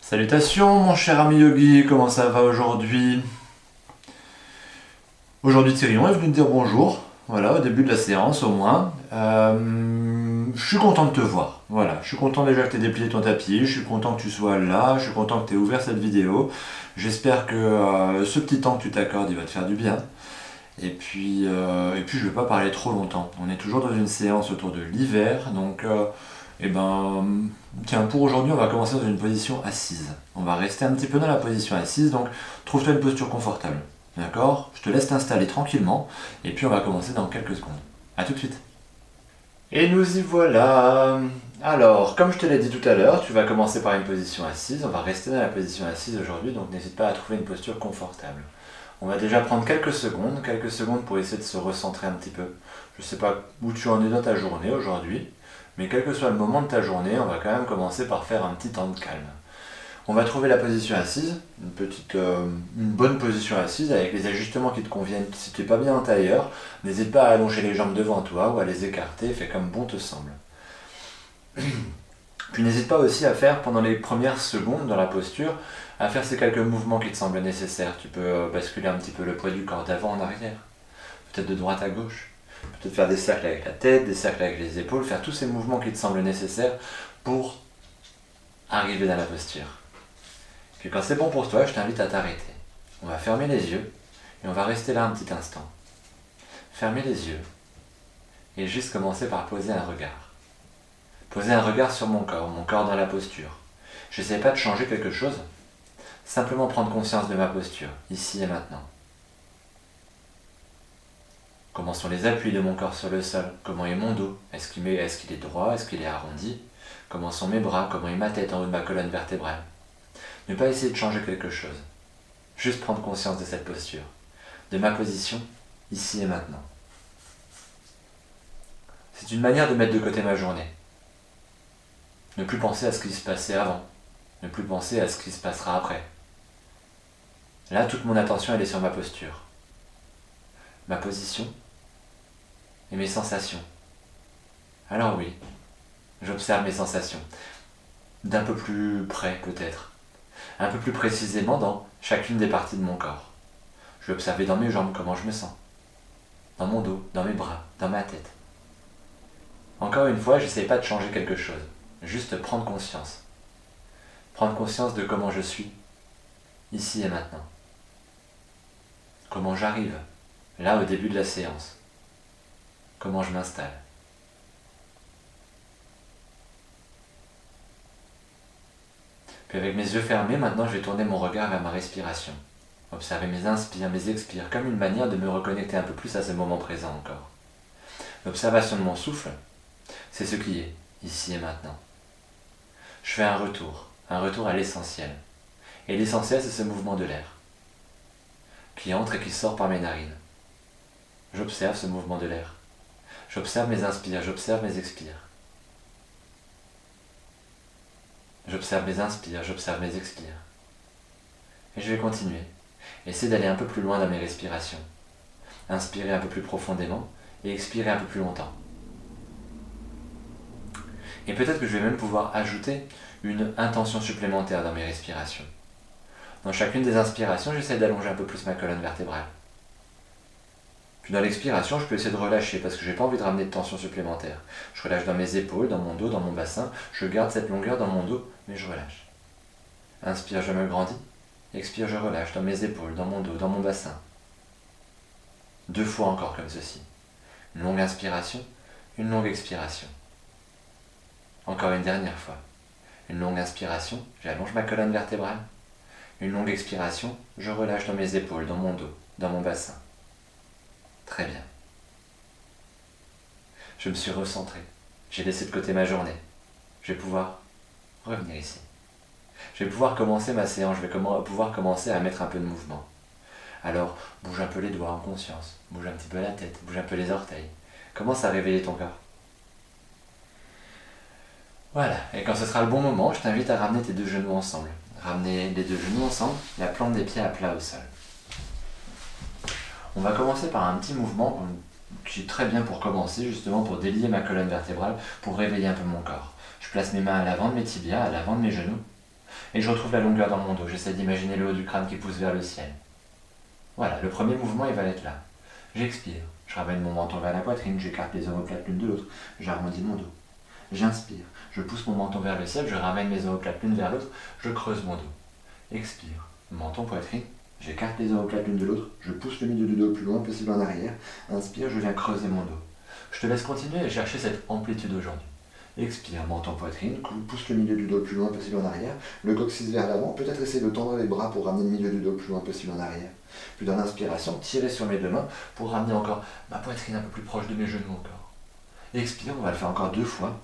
Salutations mon cher ami yogi, comment ça va aujourd'hui? Aujourd'hui Tyrion est venu te dire bonjour, voilà, au début de la séance au moins. Je suis content de te voir, voilà, je suis content déjà que tu aies déplié ton tapis, je suis content que tu sois là, je suis content que tu aies ouvert cette vidéo. J'espère que ce petit temps que tu t'accordes, il va te faire du bien. Et puis je vais pas parler trop longtemps. On est toujours dans une séance autour de l'hiver, donc eh ben, tiens, pour aujourd'hui, on va commencer dans une position assise. On va rester un petit peu dans la position assise, donc trouve-toi une posture confortable. D'accord? Je te laisse t'installer tranquillement, et puis on va commencer dans quelques secondes. A tout de suite. Et nous y voilà. Alors, comme je te l'ai dit tout à l'heure, tu vas commencer par une position assise. On va rester dans la position assise aujourd'hui, donc n'hésite pas à trouver une posture confortable. On va déjà prendre quelques secondes pour essayer de se recentrer un petit peu. Je ne sais pas où tu en es dans ta journée aujourd'hui, mais quel que soit le moment de ta journée, on va quand même commencer par faire un petit temps de calme. On va trouver la position assise, une bonne position assise avec les ajustements qui te conviennent. Si tu n'es pas bien en tailleur, n'hésite pas à allonger les jambes devant toi ou à les écarter, fais comme bon te semble. Puis n'hésite pas aussi à faire, pendant les premières secondes dans la posture, à faire ces quelques mouvements qui te semblent nécessaires. Tu peux basculer un petit peu le poids du corps d'avant en arrière, peut-être de droite à gauche, peut-être faire des cercles avec la tête, des cercles avec les épaules, faire tous ces mouvements qui te semblent nécessaires pour arriver dans la posture. Puis quand c'est bon pour toi, je t'invite à t'arrêter. On va fermer les yeux et on va rester là un petit instant. Fermer les yeux et juste commencer par poser un regard. Poser un regard sur mon corps dans la posture. Je n'essaie pas de changer quelque chose, simplement prendre conscience de ma posture, ici et maintenant. Comment sont les appuis de mon corps sur le sol? Comment est mon dos? Est-ce qu'il est droit? Est-ce qu'il est arrondi? Comment sont mes bras? Comment est ma tête en haut de ma colonne vertébrale? Ne pas essayer de changer quelque chose. Juste prendre conscience de cette posture, de ma position, ici et maintenant. C'est une manière de mettre de côté ma journée. Ne plus penser à ce qui se passait avant. Ne plus penser à ce qui se passera après. Là, toute mon attention, elle est sur ma posture. Ma position et mes sensations. Alors oui, j'observe mes sensations. D'un peu plus près peut-être. Un peu plus précisément dans chacune des parties de mon corps. Je vais observer dans mes jambes comment je me sens. Dans mon dos, dans mes bras, dans ma tête. Encore une fois, j'essaie pas de changer quelque chose. Juste prendre conscience. Prendre conscience de comment je suis, ici et maintenant. Comment j'arrive, là au début de la séance. Comment je m'installe. Puis avec mes yeux fermés, maintenant je vais tourner mon regard vers ma respiration. Observer mes inspires, mes expires, comme une manière de me reconnecter un peu plus à ce moment présent encore. L'observation de mon souffle, c'est ce qui est, ici et maintenant. Je fais un retour à l'essentiel. Et l'essentiel, c'est ce mouvement de l'air, qui entre et qui sort par mes narines. J'observe ce mouvement de l'air. J'observe mes inspires, j'observe mes expires. J'observe mes inspires, j'observe mes expires. Et je vais continuer. Essayer d'aller un peu plus loin dans mes respirations. Inspirer un peu plus profondément et expirer un peu plus longtemps. Et peut-être que je vais même pouvoir ajouter une intention supplémentaire dans mes respirations. Dans chacune des inspirations, j'essaie d'allonger un peu plus ma colonne vertébrale. Puis dans l'expiration, je peux essayer de relâcher parce que je n'ai pas envie de ramener de tension supplémentaire. Je relâche dans mes épaules, dans mon dos, dans mon bassin. Je garde cette longueur dans mon dos, mais je relâche. Inspire, je me grandis. Expire, je relâche dans mes épaules, dans mon dos, dans mon bassin. 2 fois encore comme ceci. Une longue inspiration, une longue expiration. Encore une dernière fois. Une longue inspiration, j'allonge ma colonne vertébrale. Une longue expiration, je relâche dans mes épaules, dans mon dos, dans mon bassin. Très bien. Je me suis recentré. J'ai laissé de côté ma journée. Je vais pouvoir revenir ici. Je vais pouvoir commencer ma séance. Je vais pouvoir commencer à mettre un peu de mouvement. Alors, bouge un peu les doigts en conscience. Bouge un petit peu la tête. Bouge un peu les orteils. Commence à réveiller ton corps. Voilà. Et quand ce sera le bon moment, je t'invite à ramener tes 2 genoux ensemble. Ramener les 2 genoux ensemble, la plante des pieds à plat au sol. On va commencer par un petit mouvement qui est très bien pour commencer, justement pour délier ma colonne vertébrale, pour réveiller un peu mon corps. Je place mes mains à l'avant de mes tibias, à l'avant de mes genoux. Et je retrouve la longueur dans mon dos. J'essaie d'imaginer le haut du crâne qui pousse vers le ciel. Voilà, le premier mouvement, il va être là. J'expire. Je ramène mon menton vers la poitrine, j'écarte les omoplates l'une de l'autre, j'arrondis mon dos. J'inspire. Je pousse mon menton vers le ciel, je ramène mes omoplates l'une vers l'autre, je creuse mon dos. Expire. Menton, poitrine. J'écarte les omoplates l'une de l'autre, je pousse le milieu du dos le plus loin possible en arrière. Inspire, je viens creuser mon dos. Je te laisse continuer et chercher cette amplitude aujourd'hui. Expire, menton, poitrine, pousse le milieu du dos le plus loin possible en arrière, le coccyx vers l'avant, peut-être essayer de tendre les bras pour ramener le milieu du dos le plus loin possible en arrière. Puis dans l'inspiration, tirer sur mes deux mains pour ramener encore ma poitrine un peu plus proche de mes genoux encore. Expire, on va le faire encore 2 fois.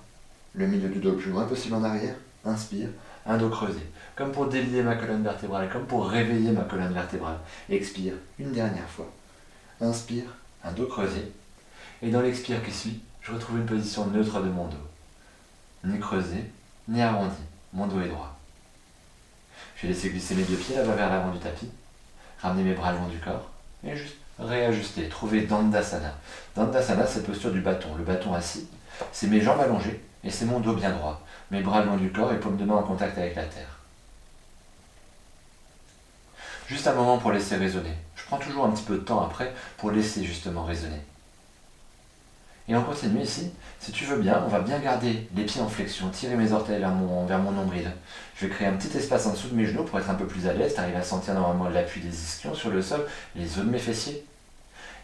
Le milieu du dos le plus loin possible en arrière. Inspire, un dos creusé, comme pour délier ma colonne vertébrale, comme pour réveiller ma colonne vertébrale. Expire, une dernière fois. Inspire, un dos creusé. Et dans l'expire qui suit, je retrouve une position neutre de mon dos. Ni creusé, ni arrondi. Mon dos est droit. Je vais laisser glisser mes 2 pieds là-bas vers l'avant du tapis. Ramener mes bras le long du corps. Et juste réajuster. Trouver Dandasana. Dandasana, c'est la posture du bâton. Le bâton assis, c'est mes jambes allongées et c'est mon dos bien droit. Mes bras le long du corps et paumes de main en contact avec la terre. Juste un moment pour laisser résonner. Je prends toujours un petit peu de temps après pour laisser justement résonner. Et on continue ici. Si tu veux bien, on va bien garder les pieds en flexion, tirer mes orteils vers mon nombril. Je vais créer un petit espace en dessous de mes genoux pour être un peu plus à l'aise, t'arrives à sentir normalement l'appui des ischions sur le sol, les os de mes fessiers.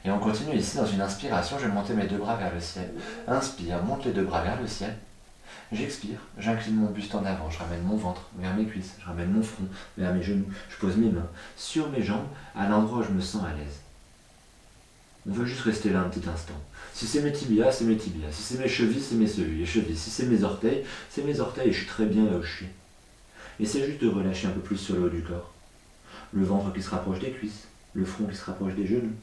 Et on continue ici dans une inspiration, je vais monter mes 2 bras vers le ciel. Inspire, monte les 2 bras vers le ciel. J'expire, j'incline mon buste en avant, je ramène mon ventre vers mes cuisses, je ramène mon front vers mes genoux, je pose mes mains sur mes jambes à l'endroit où je me sens à l'aise. On veut juste rester là un petit instant. Si c'est mes tibias, c'est mes tibias. Si c'est mes chevilles, c'est mes chevilles. Si c'est mes orteils, c'est mes orteils et je suis très bien là où je suis. Essaie juste de relâcher un peu plus sur le haut du corps. Le ventre qui se rapproche des cuisses, le front qui se rapproche des genoux,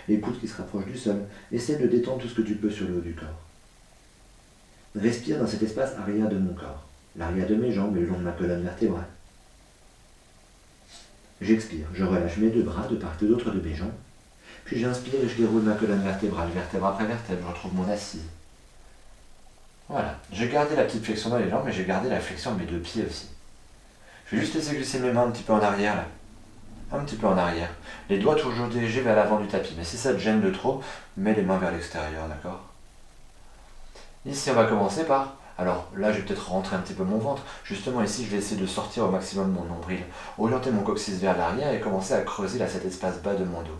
les coudes qui se rapprochent du sol. Essaie de détendre tout ce que tu peux sur le haut du corps. Respire dans cet espace arrière de mon corps, l'arrière de mes jambes et le long de ma colonne vertébrale. J'expire, je relâche mes 2 bras de part et d'autre de mes jambes. Puis j'inspire et je déroule ma colonne vertébrale, vertèbre après vertèbre, je retrouve mon assise. Voilà, j'ai gardé la petite flexion dans les jambes, mais j'ai gardé la flexion de mes 2 pieds aussi. Je vais juste laisser glisser mes mains un petit peu en arrière là. Un petit peu en arrière. Les doigts toujours dirigés vers l'avant du tapis, mais si ça te gêne de trop, mets les mains vers l'extérieur, d'accord ? Ici on va commencer par... Alors là je vais peut-être rentrer un petit peu mon ventre. Justement ici je vais essayer de sortir au maximum mon nombril, orienter mon coccyx vers l'arrière et commencer à creuser là cet espace bas de mon dos.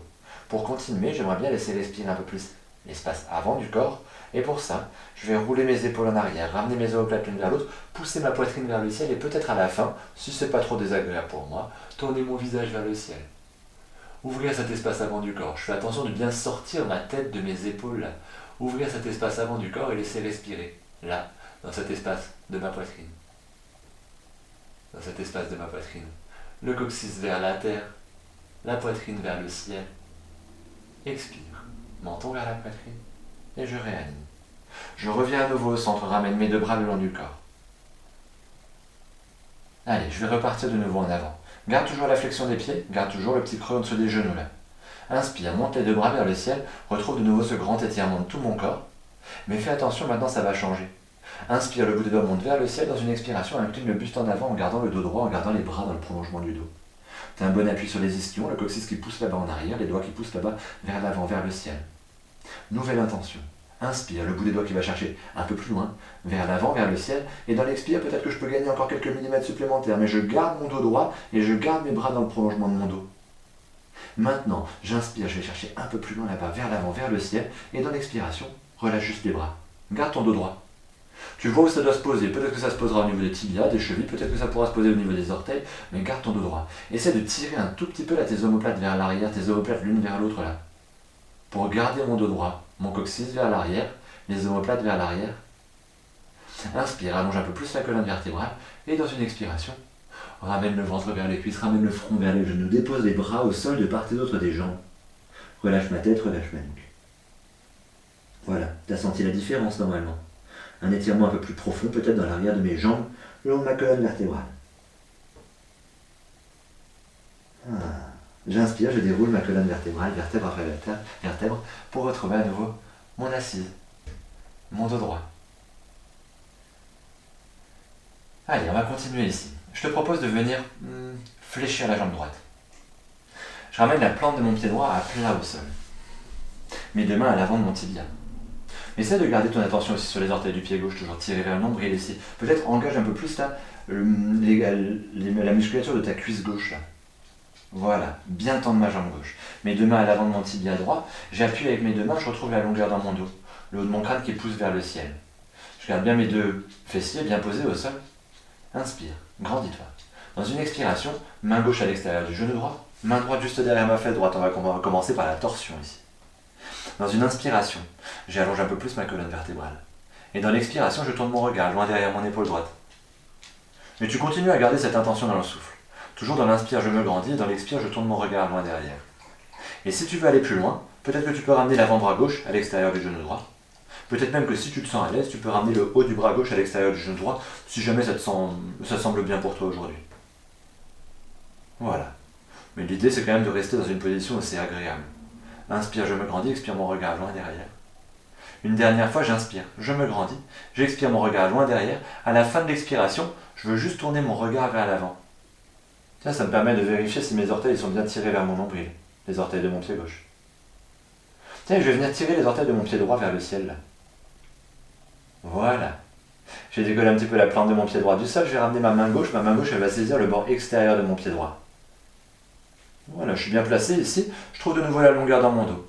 Pour continuer, j'aimerais bien laisser respirer un peu plus l'espace avant du corps. Et pour ça, je vais rouler mes épaules en arrière, ramener mes omoplates l'une vers l'autre, pousser ma poitrine vers le ciel et peut-être à la fin, si c'est pas trop désagréable pour moi, tourner mon visage vers le ciel. Ouvrir cet espace avant du corps. Je fais attention de bien sortir ma tête de mes épaules là. Ouvrir cet espace avant du corps et laisser respirer. Là, dans cet espace de ma poitrine. Dans cet espace de ma poitrine. Le coccyx vers la terre, la poitrine vers le ciel. Expire, menton vers la poitrine, et je réanime. Je reviens à nouveau au centre, ramène mes 2 bras le long du corps. Allez, je vais repartir de nouveau en avant. Garde toujours la flexion des pieds, garde toujours le petit creux en dessous des genoux là. Inspire, monte les 2 bras vers le ciel, retrouve de nouveau ce grand étirement de tout mon corps. Mais fais attention, maintenant ça va changer. Inspire, le bout des doigts monte vers le ciel, dans une expiration, incline le buste en avant en gardant le dos droit, en gardant les bras dans le prolongement du dos. Tu as un bon appui sur les ischions, le coccyx qui pousse là-bas en arrière, les doigts qui poussent là-bas vers l'avant, vers le ciel. Nouvelle intention. Inspire, le bout des doigts qui va chercher un peu plus loin, vers l'avant, vers le ciel. Et dans l'expire, peut-être que je peux gagner encore quelques millimètres supplémentaires, mais je garde mon dos droit et je garde mes bras dans le prolongement de mon dos. Maintenant, j'inspire, je vais chercher un peu plus loin là-bas, vers l'avant, vers le ciel. Et dans l'expiration, relâche juste les bras. Garde ton dos droit. Tu vois où ça doit se poser. Peut-être que ça se posera au niveau des tibias, des chevilles, peut-être que ça pourra se poser au niveau des orteils, mais garde ton dos droit. Essaie de tirer un tout petit peu là tes omoplates vers l'arrière, tes omoplates l'une vers l'autre là. Pour garder mon dos droit, mon coccyx vers l'arrière, les omoplates vers l'arrière. Inspire, allonge un peu plus la colonne vertébrale, et dans une expiration, ramène le ventre vers les cuisses, ramène le front vers les genoux, dépose les bras au sol de part et d'autre des jambes. Relâche ma tête, relâche ma nuque. Voilà, t'as senti la différence normalement. Un étirement un peu plus profond, peut-être dans l'arrière de mes jambes, le long de ma colonne vertébrale. J'inspire, je déroule ma colonne vertébrale, vertèbre après vertèbre, pour retrouver à nouveau mon assise, mon dos droit. Allez, on va continuer ici. je te propose de venir fléchir la jambe droite. Je ramène la plante de mon pied droit à plat au sol. Mes deux mains à l'avant de mon tibia. Essaie de garder ton attention aussi sur les orteils du pied gauche, toujours tiré vers le nombril ici. Peut-être engage un peu plus là la musculature de ta cuisse gauche là. Voilà, bien tendre ma jambe gauche. Mes deux mains à l'avant de mon tibia droit. J'appuie avec mes deux mains, je retrouve la longueur dans mon dos. Le haut de mon crâne qui pousse vers le ciel. Je garde bien mes deux fessiers bien posés au sol. Inspire, grandis-toi. Dans une expiration, main gauche à l'extérieur du genou droit, main droite juste derrière ma fesse droite. On va commencer par la torsion ici. Dans une inspiration, j'allonge un peu plus ma colonne vertébrale. Et dans l'expiration, je tourne mon regard loin derrière mon épaule droite. Mais tu continues à garder cette intention dans le souffle. Toujours dans l'inspire, je me grandis, et dans l'expire, je tourne mon regard loin derrière. Et si tu veux aller plus loin, peut-être que tu peux ramener l'avant-bras gauche à l'extérieur du genou droit. Peut-être même que si tu te sens à l'aise, tu peux ramener le haut du bras gauche à l'extérieur du genou droit, si jamais ça semble bien pour toi aujourd'hui. Voilà. Mais l'idée, c'est quand même de rester dans une position assez agréable. Inspire, je me grandis, expire mon regard loin derrière. Une dernière fois, j'inspire, je me grandis, j'expire mon regard loin derrière. À la fin de l'expiration, je veux juste tourner mon regard vers l'avant. Tiens, ça me permet de vérifier si mes orteils sont bien tirés vers mon nombril, les orteils de mon pied gauche. Tiens, je vais venir tirer les orteils de mon pied droit vers le ciel là. Voilà. Je vais décoller un petit peu la plante de mon pied droit du sol, je vais ramener ma main gauche elle va saisir le bord extérieur de mon pied droit. Voilà, je suis bien placé ici, je trouve de nouveau la longueur dans mon dos.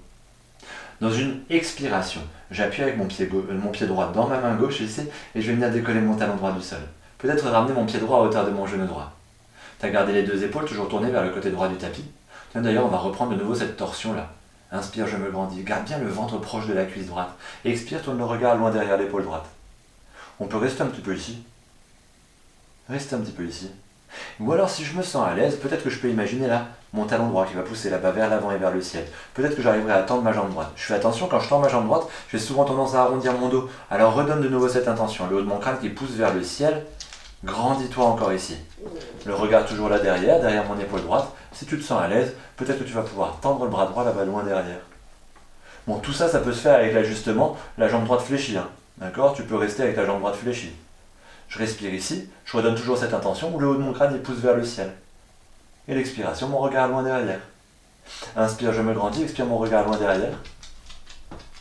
Dans une expiration, j'appuie avec mon pied droit dans ma main gauche ici et je vais venir décoller mon talon droit du sol. Peut-être ramener mon pied droit à hauteur de mon genou droit. Tu as gardé les deux épaules toujours tournées vers le côté droit du tapis. Tiens, d'ailleurs, on va reprendre de nouveau cette torsion là. Inspire, je me grandis, garde bien le ventre proche de la cuisse droite. Expire, tourne le regard loin derrière l'épaule droite. On peut rester un petit peu ici. Rester un petit peu ici. Ou alors si je me sens à l'aise, peut-être que je peux imaginer là mon talon droit qui va pousser là-bas vers l'avant et vers le ciel. Peut-être que j'arriverai à tendre ma jambe droite. Je fais attention, quand je tends ma jambe droite, j'ai souvent tendance à arrondir mon dos. Alors redonne de nouveau cette intention. Le haut de mon crâne qui pousse vers le ciel. Grandis-toi encore ici. Le regard toujours là derrière mon épaule droite. Si tu te sens à l'aise, peut-être que tu vas pouvoir tendre le bras droit là-bas loin derrière. Bon, tout ça, ça peut se faire avec l'ajustement, la jambe droite fléchie. D'accord ? Tu peux rester avec la jambe droite fléchie. Je respire ici, je redonne toujours cette intention où le haut de mon crâne il pousse vers le ciel. Et l'expiration, mon regard loin derrière. Inspire, je me grandis, expire mon regard loin derrière.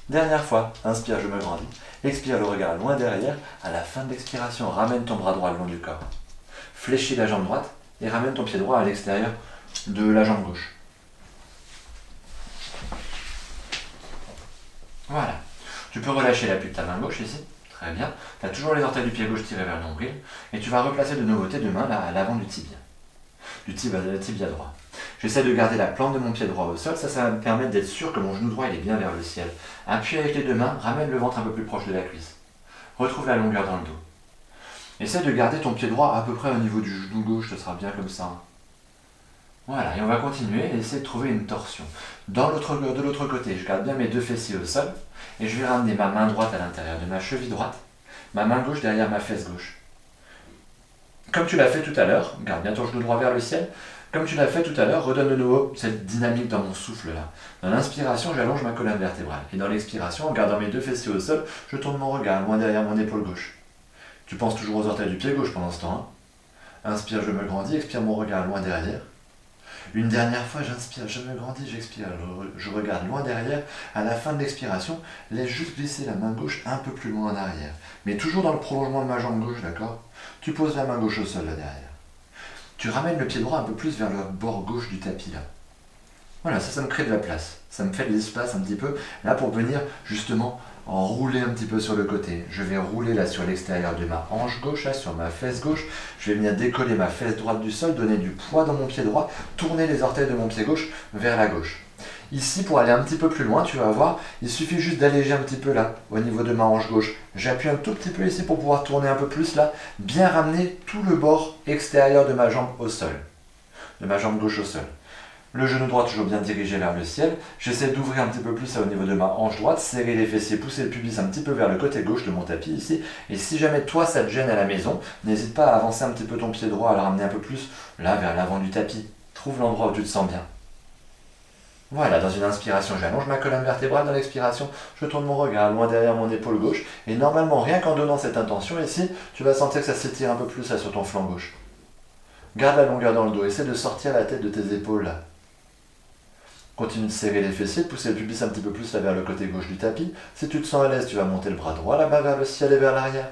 Dernière fois, inspire, je me grandis, expire le regard loin derrière. À la fin de l'expiration, ramène ton bras droit le long du corps. Fléchis la jambe droite et ramène ton pied droit à l'extérieur de la jambe gauche. Voilà. Tu peux relâcher l'appui de ta main gauche ici. Très bien. Tu as toujours les orteils du pied gauche tirés vers le nombril. Et tu vas replacer de nouveau tes deux mains là à l'avant du tibia. Du tibia droit. J'essaie de garder la plante de mon pied droit au sol. Ça va me permettre d'être sûr que mon genou droit il est bien vers le ciel. Appuie avec les deux mains. Ramène le ventre un peu plus proche de la cuisse. Retrouve la longueur dans le dos. Essaie de garder ton pied droit à peu près au niveau du genou gauche. Ce sera bien comme ça. Voilà. Et on va continuer et essayer de trouver une torsion. De l'autre côté, je garde bien mes deux fessiers au sol. Et je vais ramener ma main droite à l'intérieur de ma cheville droite, ma main gauche derrière ma fesse gauche. Comme tu l'as fait tout à l'heure, garde bien ton genou droit vers le ciel. Comme tu l'as fait tout à l'heure, redonne de nouveau cette dynamique dans mon souffle là. Dans l'inspiration, j'allonge ma colonne vertébrale. Et dans l'expiration, en gardant mes deux fessiers au sol, je tourne mon regard loin derrière mon épaule gauche. Tu penses toujours aux orteils du pied gauche pendant ce temps. Inspire, je me grandis, expire mon regard loin derrière. Une dernière fois, j'inspire, je me grandis, j'expire, je regarde loin derrière. À la fin de l'expiration, laisse juste glisser la main gauche un peu plus loin en arrière. Mais toujours dans le prolongement de ma jambe gauche, d'accord ? Tu poses la main gauche au sol là derrière. Tu ramènes le pied droit un peu plus vers le bord gauche du tapis là. Voilà, ça me crée de la place. Ça me fait de l'espace un petit peu, là pour venir justement enrouler un petit peu sur le côté. Je vais rouler là sur l'extérieur de ma hanche gauche, là sur ma fesse gauche. Je vais venir décoller ma fesse droite du sol, donner du poids dans mon pied droit, tourner les orteils de mon pied gauche vers la gauche. Ici, pour aller un petit peu plus loin, tu vas voir, il suffit juste d'alléger un petit peu là, au niveau de ma hanche gauche. J'appuie un tout petit peu ici pour pouvoir tourner un peu plus là, bien ramener tout le bord extérieur de ma jambe au sol, de ma jambe gauche au sol. Le genou droit toujours bien dirigé vers le ciel. J'essaie d'ouvrir un petit peu plus là, au niveau de ma hanche droite, serrer les fessiers, pousser le pubis un petit peu vers le côté gauche de mon tapis ici. Et si jamais toi ça te gêne à la maison, n'hésite pas à avancer un petit peu ton pied droit, à le ramener un peu plus là vers l'avant du tapis. Trouve l'endroit où tu te sens bien. Voilà, dans une inspiration, j'allonge ma colonne vertébrale. Dans l'expiration, je tourne mon regard loin derrière mon épaule gauche. Et normalement, rien qu'en donnant cette intention ici, tu vas sentir que ça s'étire un peu plus là sur ton flanc gauche. Garde la longueur dans le dos, essaie de sortir la tête de tes épaules là. Continue de serrer les fessiers, de pousser le pubis un petit peu plus là vers le côté gauche du tapis. Si tu te sens à l'aise, tu vas monter le bras droit là-bas vers le ciel et vers l'arrière.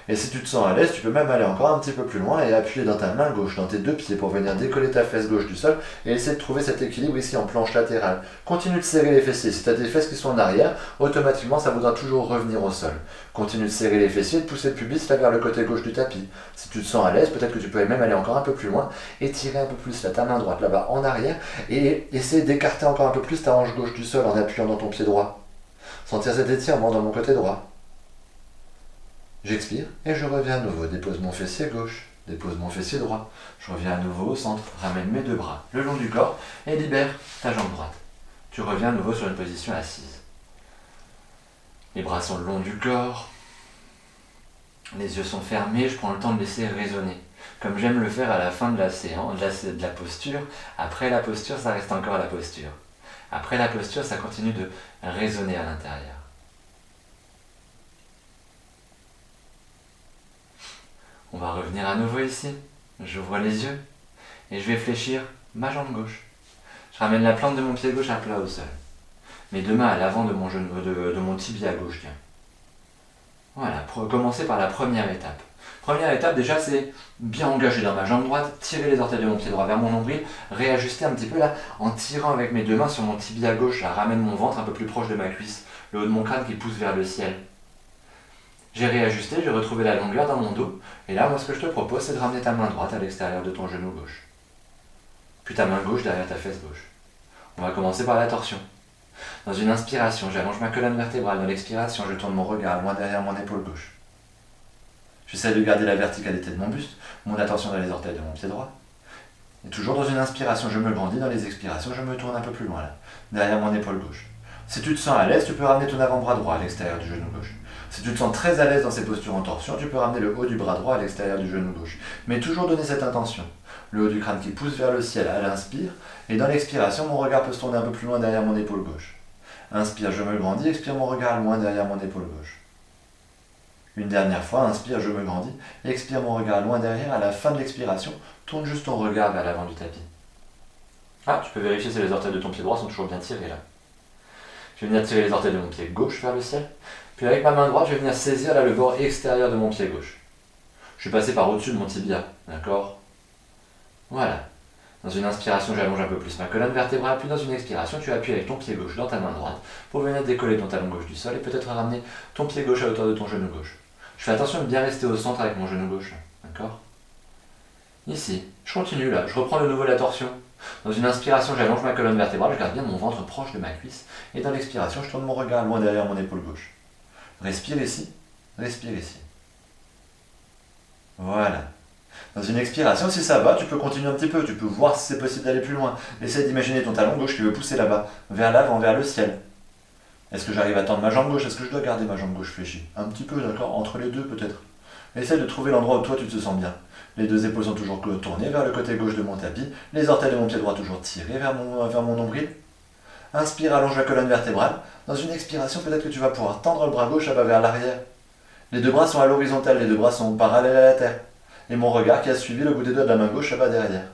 Et si tu te sens à l'aise, tu peux même aller encore un petit peu plus loin et appuyer dans ta main gauche, dans tes deux pieds pour venir décoller ta fesse gauche du sol et essayer de trouver cet équilibre ici en planche latérale. Continue de serrer les fessiers. Si tu as des fesses qui sont en arrière, automatiquement ça voudra toujours revenir au sol. Continue de serrer les fessiers et de pousser le pubis là vers le côté gauche du tapis. Si tu te sens à l'aise, peut-être que tu peux même aller encore un peu plus loin et tirer un peu plus là, ta main droite là-bas en arrière et essayer d'écarter encore un peu plus ta hanche gauche du sol en appuyant dans ton pied droit. Sentir cet étirement dans mon côté droit. J'expire et je reviens à nouveau. Dépose mon fessier gauche, dépose mon fessier droit. Je reviens à nouveau au centre, ramène mes deux bras le long du corps et libère ta jambe droite. Tu reviens à nouveau sur une position assise. Les bras sont le long du corps. Les yeux sont fermés, je prends le temps de laisser résonner. Comme j'aime le faire à la fin de la séance, de la posture. Après la posture, ça reste encore la posture. Après la posture, ça continue de résonner à l'intérieur. On va revenir à nouveau ici. J'ouvre les yeux et je vais fléchir ma jambe gauche. Je ramène la plante de mon pied gauche à plat au sol. Mes deux mains à l'avant de mon genou, de mon tibia gauche. Tiens. Voilà, commencer par la première étape. Première étape déjà, c'est bien engager dans ma jambe droite, tirer les orteils de mon pied droit vers mon nombril, réajuster un petit peu là en tirant avec mes deux mains sur mon tibia gauche. Là, ramène mon ventre un peu plus proche de ma cuisse, le haut de mon crâne qui pousse vers le ciel. J'ai réajusté, j'ai retrouvé la longueur dans mon dos. Et là, moi, ce que je te propose, c'est de ramener ta main droite à l'extérieur de ton genou gauche. Puis ta main gauche derrière ta fesse gauche. On va commencer par la torsion. Dans une inspiration, j'allonge ma colonne vertébrale. Dans l'expiration, je tourne mon regard loin derrière mon épaule gauche. J'essaie de garder la verticalité de mon buste, mon attention dans les orteils de mon pied droit. Et toujours dans une inspiration, je me grandis. Dans les expirations, je me tourne un peu plus loin là, derrière mon épaule gauche. Si tu te sens à l'aise, tu peux ramener ton avant-bras droit à l'extérieur du genou gauche. Si tu te sens très à l'aise dans ces postures en torsion, tu peux ramener le haut du bras droit à l'extérieur du genou gauche. Mais toujours donner cette intention. Le haut du crâne qui pousse vers le ciel à l'inspire, et dans l'expiration, mon regard peut se tourner un peu plus loin derrière mon épaule gauche. Inspire, je me grandis, expire mon regard loin derrière mon épaule gauche. Une dernière fois, inspire, je me grandis, expire mon regard loin derrière, à la fin de l'expiration, tourne juste ton regard vers l'avant du tapis. Ah, tu peux vérifier si les orteils de ton pied droit sont toujours bien tirés là. Je vais venir tirer les orteils de mon pied gauche vers le ciel. Puis avec ma main droite, je vais venir saisir là le bord extérieur de mon pied gauche. Je vais passer par au-dessus de mon tibia, d'accord? Voilà. Dans une inspiration, j'allonge un peu plus ma colonne vertébrale, puis dans une expiration, tu appuies avec ton pied gauche dans ta main droite pour venir décoller ton talon gauche du sol et peut-être ramener ton pied gauche à hauteur de ton genou gauche. Je fais attention de bien rester au centre avec mon genou gauche, d'accord? Ici, je continue là, je reprends de nouveau la torsion. Dans une inspiration, j'allonge ma colonne vertébrale, je garde bien mon ventre proche de ma cuisse, et dans l'expiration, je tourne mon regard loin derrière mon épaule gauche. Respire ici, respire ici. Voilà. Dans une expiration, si ça va, tu peux continuer un petit peu, tu peux voir si c'est possible d'aller plus loin. Essaye d'imaginer ton talon gauche qui veut pousser là-bas, vers l'avant, vers le ciel. Est-ce que j'arrive à tendre ma jambe gauche? Est-ce que je dois garder ma jambe gauche fléchie? Un petit peu, d'accord? Entre les deux peut-être. Essaye de trouver l'endroit où toi tu te sens bien. Les deux épaules sont toujours tournées vers le côté gauche de mon tapis, les orteils de mon pied droit toujours tirés vers mon nombril. Inspire, allonge la colonne vertébrale. Dans une expiration, peut-être que tu vas pouvoir tendre le bras gauche là-bas vers l'arrière. Les deux bras sont à l'horizontale, les deux bras sont parallèles à la terre. Et mon regard qui a suivi le bout des doigts de la main gauche là-bas derrière.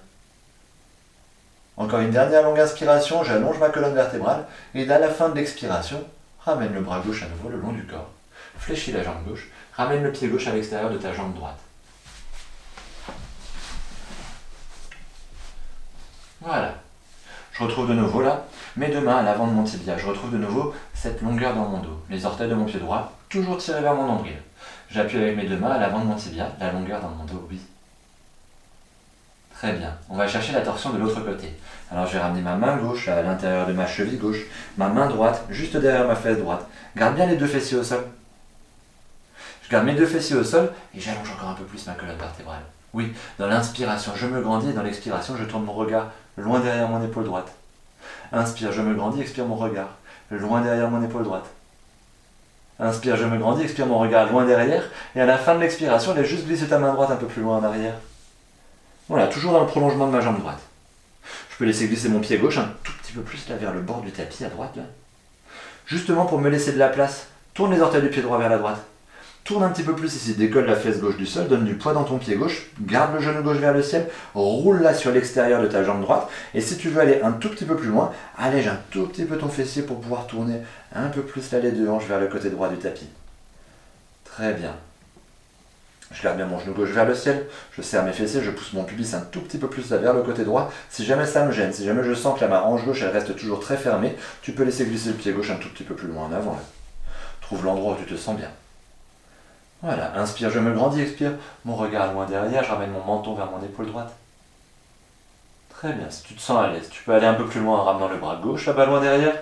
Encore une dernière longue inspiration, j'allonge ma colonne vertébrale. Et à la fin de l'expiration, ramène le bras gauche à nouveau le long du corps. Fléchis la jambe gauche. Ramène le pied gauche à l'extérieur de ta jambe droite. Voilà. Je retrouve de nouveau là mes deux mains à l'avant de mon tibia. Je retrouve de nouveau cette longueur dans mon dos. Les orteils de mon pied droit, toujours tirés vers mon nombril. J'appuie avec mes deux mains à l'avant de mon tibia, la longueur dans mon dos, oui. Très bien. On va chercher la torsion de l'autre côté. Alors je vais ramener ma main gauche à l'intérieur de ma cheville gauche, ma main droite juste derrière ma fesse droite. Garde bien les deux fessiers au sol. Je garde mes deux fessiers au sol et j'allonge encore un peu plus ma colonne vertébrale. Oui, dans l'inspiration, je me grandis et dans l'expiration, je tourne mon regard loin derrière mon épaule droite. Inspire, je me grandis, expire mon regard loin derrière mon épaule droite. Inspire, je me grandis, expire mon regard loin derrière et à la fin de l'expiration, laisse juste glisser ta main droite un peu plus loin en arrière. Voilà, toujours dans le prolongement de ma jambe droite. Je peux laisser glisser mon pied gauche un tout petit peu plus là vers le bord du tapis à droite là. Justement pour me laisser de la place, tourne les orteils du pied droit vers la droite. Tourne un petit peu plus ici, décolle la fesse gauche du sol, donne du poids dans ton pied gauche, garde le genou gauche vers le ciel, roule là sur l'extérieur de ta jambe droite. Et si tu veux aller un tout petit peu plus loin, allège un tout petit peu ton fessier pour pouvoir tourner un peu plus l'allée de hanche vers le côté droit du tapis. Très bien. Je garde bien mon genou gauche vers le ciel, je serre mes fessiers, je pousse mon pubis un tout petit peu plus là vers le côté droit. Si jamais ça me gêne, si jamais je sens que ma hanche gauche elle reste toujours très fermée, tu peux laisser glisser le pied gauche un tout petit peu plus loin en avant. Là. Trouve l'endroit où tu te sens bien. Voilà, inspire, je me grandis, expire, mon regard loin derrière, je ramène mon menton vers mon épaule droite. Très bien, si tu te sens à l'aise, tu peux aller un peu plus loin en ramenant le bras gauche là-bas loin derrière.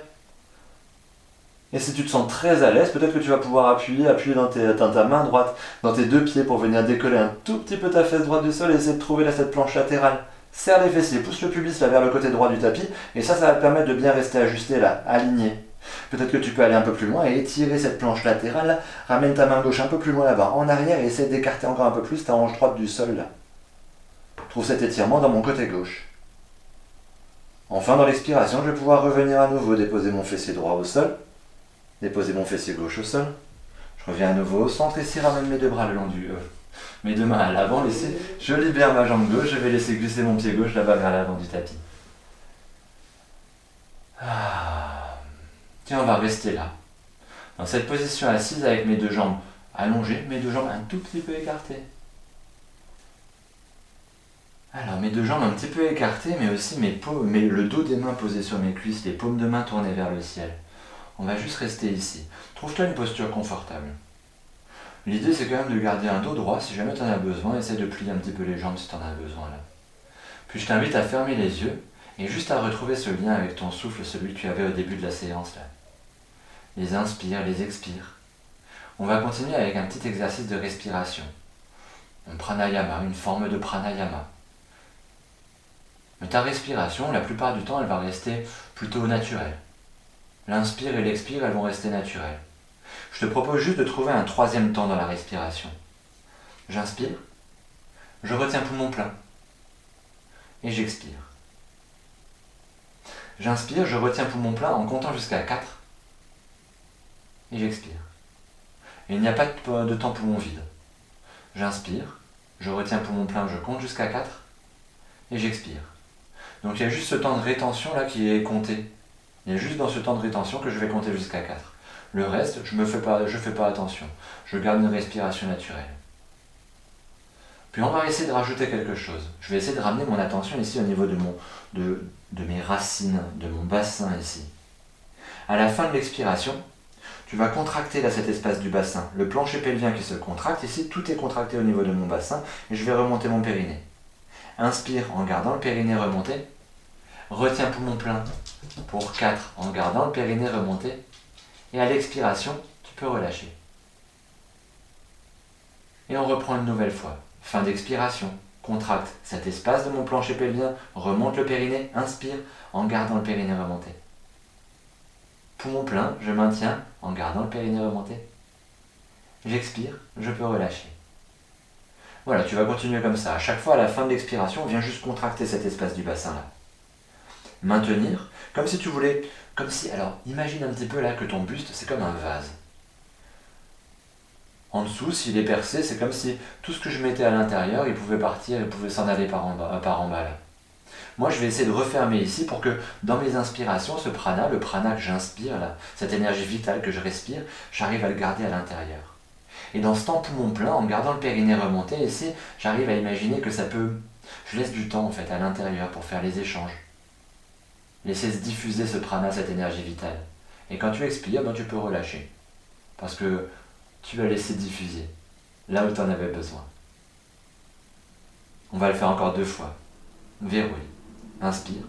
Et si tu te sens très à l'aise, peut-être que tu vas pouvoir appuyer dans ta main droite, dans tes deux pieds pour venir décoller un tout petit peu ta fesse droite du sol et essayer de trouver là cette planche latérale. Serre les fessiers, pousse le pubis là vers le côté droit du tapis et ça va te permettre de bien rester ajusté là, aligné. Peut-être que tu peux aller un peu plus loin et étirer cette planche latérale, ramène ta main gauche un peu plus loin là-bas, en arrière et essaie d'écarter encore un peu plus ta hanche droite du sol là. Trouve cet étirement dans mon côté gauche. Enfin dans l'expiration, je vais pouvoir revenir à nouveau, déposer mon fessier droit au sol. Déposer mon fessier gauche au sol. Je reviens à nouveau au centre. Ici, ramène mes deux bras le long mes deux mains à l'avant. Je libère ma jambe gauche. Je vais laisser glisser mon pied gauche là-bas vers l'avant du tapis. Tiens, on va rester là. Dans cette position assise avec mes deux jambes allongées, mes deux jambes un tout petit peu écartées. Alors, mes deux jambes un petit peu écartées, mais aussi le dos des mains posé sur mes cuisses, les paumes de main tournées vers le ciel. On va juste rester ici. Trouve-toi une posture confortable. L'idée c'est quand même de garder un dos droit si jamais tu en as besoin. Essaie de plier un petit peu les jambes si tu en as besoin là. Puis je t'invite à fermer les yeux et juste à retrouver ce lien avec ton souffle, celui que tu avais au début de la séance là. Les inspires, les expires. On va continuer avec un petit exercice de respiration. Un pranayama, une forme de pranayama. Mais ta respiration, la plupart du temps, elle va rester plutôt naturelle. L'inspire et l'expire, elles vont rester naturelles. Je te propose juste de trouver un troisième temps dans la respiration. J'inspire, je retiens poumon plein, et j'expire. J'inspire, je retiens poumon plein en comptant jusqu'à 4, et j'expire. Et il n'y a pas de temps poumon vide. J'inspire, je retiens poumon plein, je compte jusqu'à 4, et j'expire. Donc il y a juste ce temps de rétention là qui est compté. Il y a juste dans ce temps de rétention que je vais compter jusqu'à 4. Le reste, je fais pas attention. Je garde une respiration naturelle. Puis on va essayer de rajouter quelque chose. Je vais essayer de ramener mon attention ici au niveau de mes racines, de mon bassin ici. À la fin de l'expiration, tu vas contracter là cet espace du bassin. Le plancher pelvien qui se contracte ici, tout est contracté au niveau de mon bassin et je vais remonter mon périnée. Inspire en gardant le périnée remonté. Retiens poumon plein pour 4 en gardant le périnée remonté. Et à l'expiration, tu peux relâcher. Et on reprend une nouvelle fois. Fin d'expiration. Contracte cet espace de mon plancher pelvien, remonte le périnée, inspire en gardant le périnée remonté. Poumon plein, je maintiens en gardant le périnée remonté. J'expire, je peux relâcher. Voilà, tu vas continuer comme ça. À chaque fois, à la fin de l'expiration, viens juste contracter cet espace du bassin là. Maintenir, comme si tu voulais, alors imagine un petit peu là que ton buste c'est comme un vase. En dessous, s'il est percé, c'est comme si tout ce que je mettais à l'intérieur, il pouvait partir, il pouvait s'en aller par en bas là. Moi je vais essayer de refermer ici pour que dans mes inspirations, ce prana, le prana que j'inspire là, cette énergie vitale que je respire, j'arrive à le garder à l'intérieur. Et dans ce temps poumon plein, en gardant le périnée remonté, ici, j'arrive à imaginer que je laisse du temps en fait à l'intérieur pour faire les échanges. Laissez se diffuser ce prana, cette énergie vitale. Et quand tu expires, tu peux relâcher. Parce que tu vas laisser diffuser là où tu en avais besoin. On va le faire encore 2 fois. Verrouille. Inspire.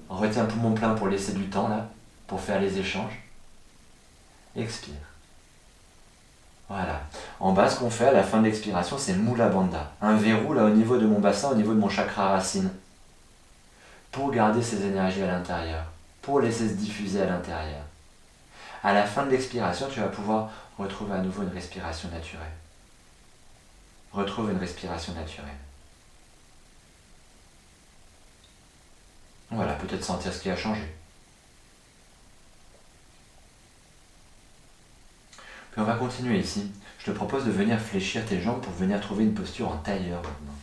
Retiens poumon plein pour laisser du temps là, pour faire les échanges. Expire. Voilà. En bas, ce qu'on fait à la fin de l'expiration, c'est Mula Bandha. Un verrou là au niveau de mon bassin, au niveau de mon chakra racine. Pour garder ces énergies à l'intérieur, pour laisser se diffuser à l'intérieur. À la fin de l'expiration, tu vas pouvoir retrouver à nouveau une respiration naturelle. Retrouve une respiration naturelle. Voilà, peut-être sentir ce qui a changé. Et on va continuer ici. Je te propose de venir fléchir tes jambes pour venir trouver une posture en tailleur maintenant.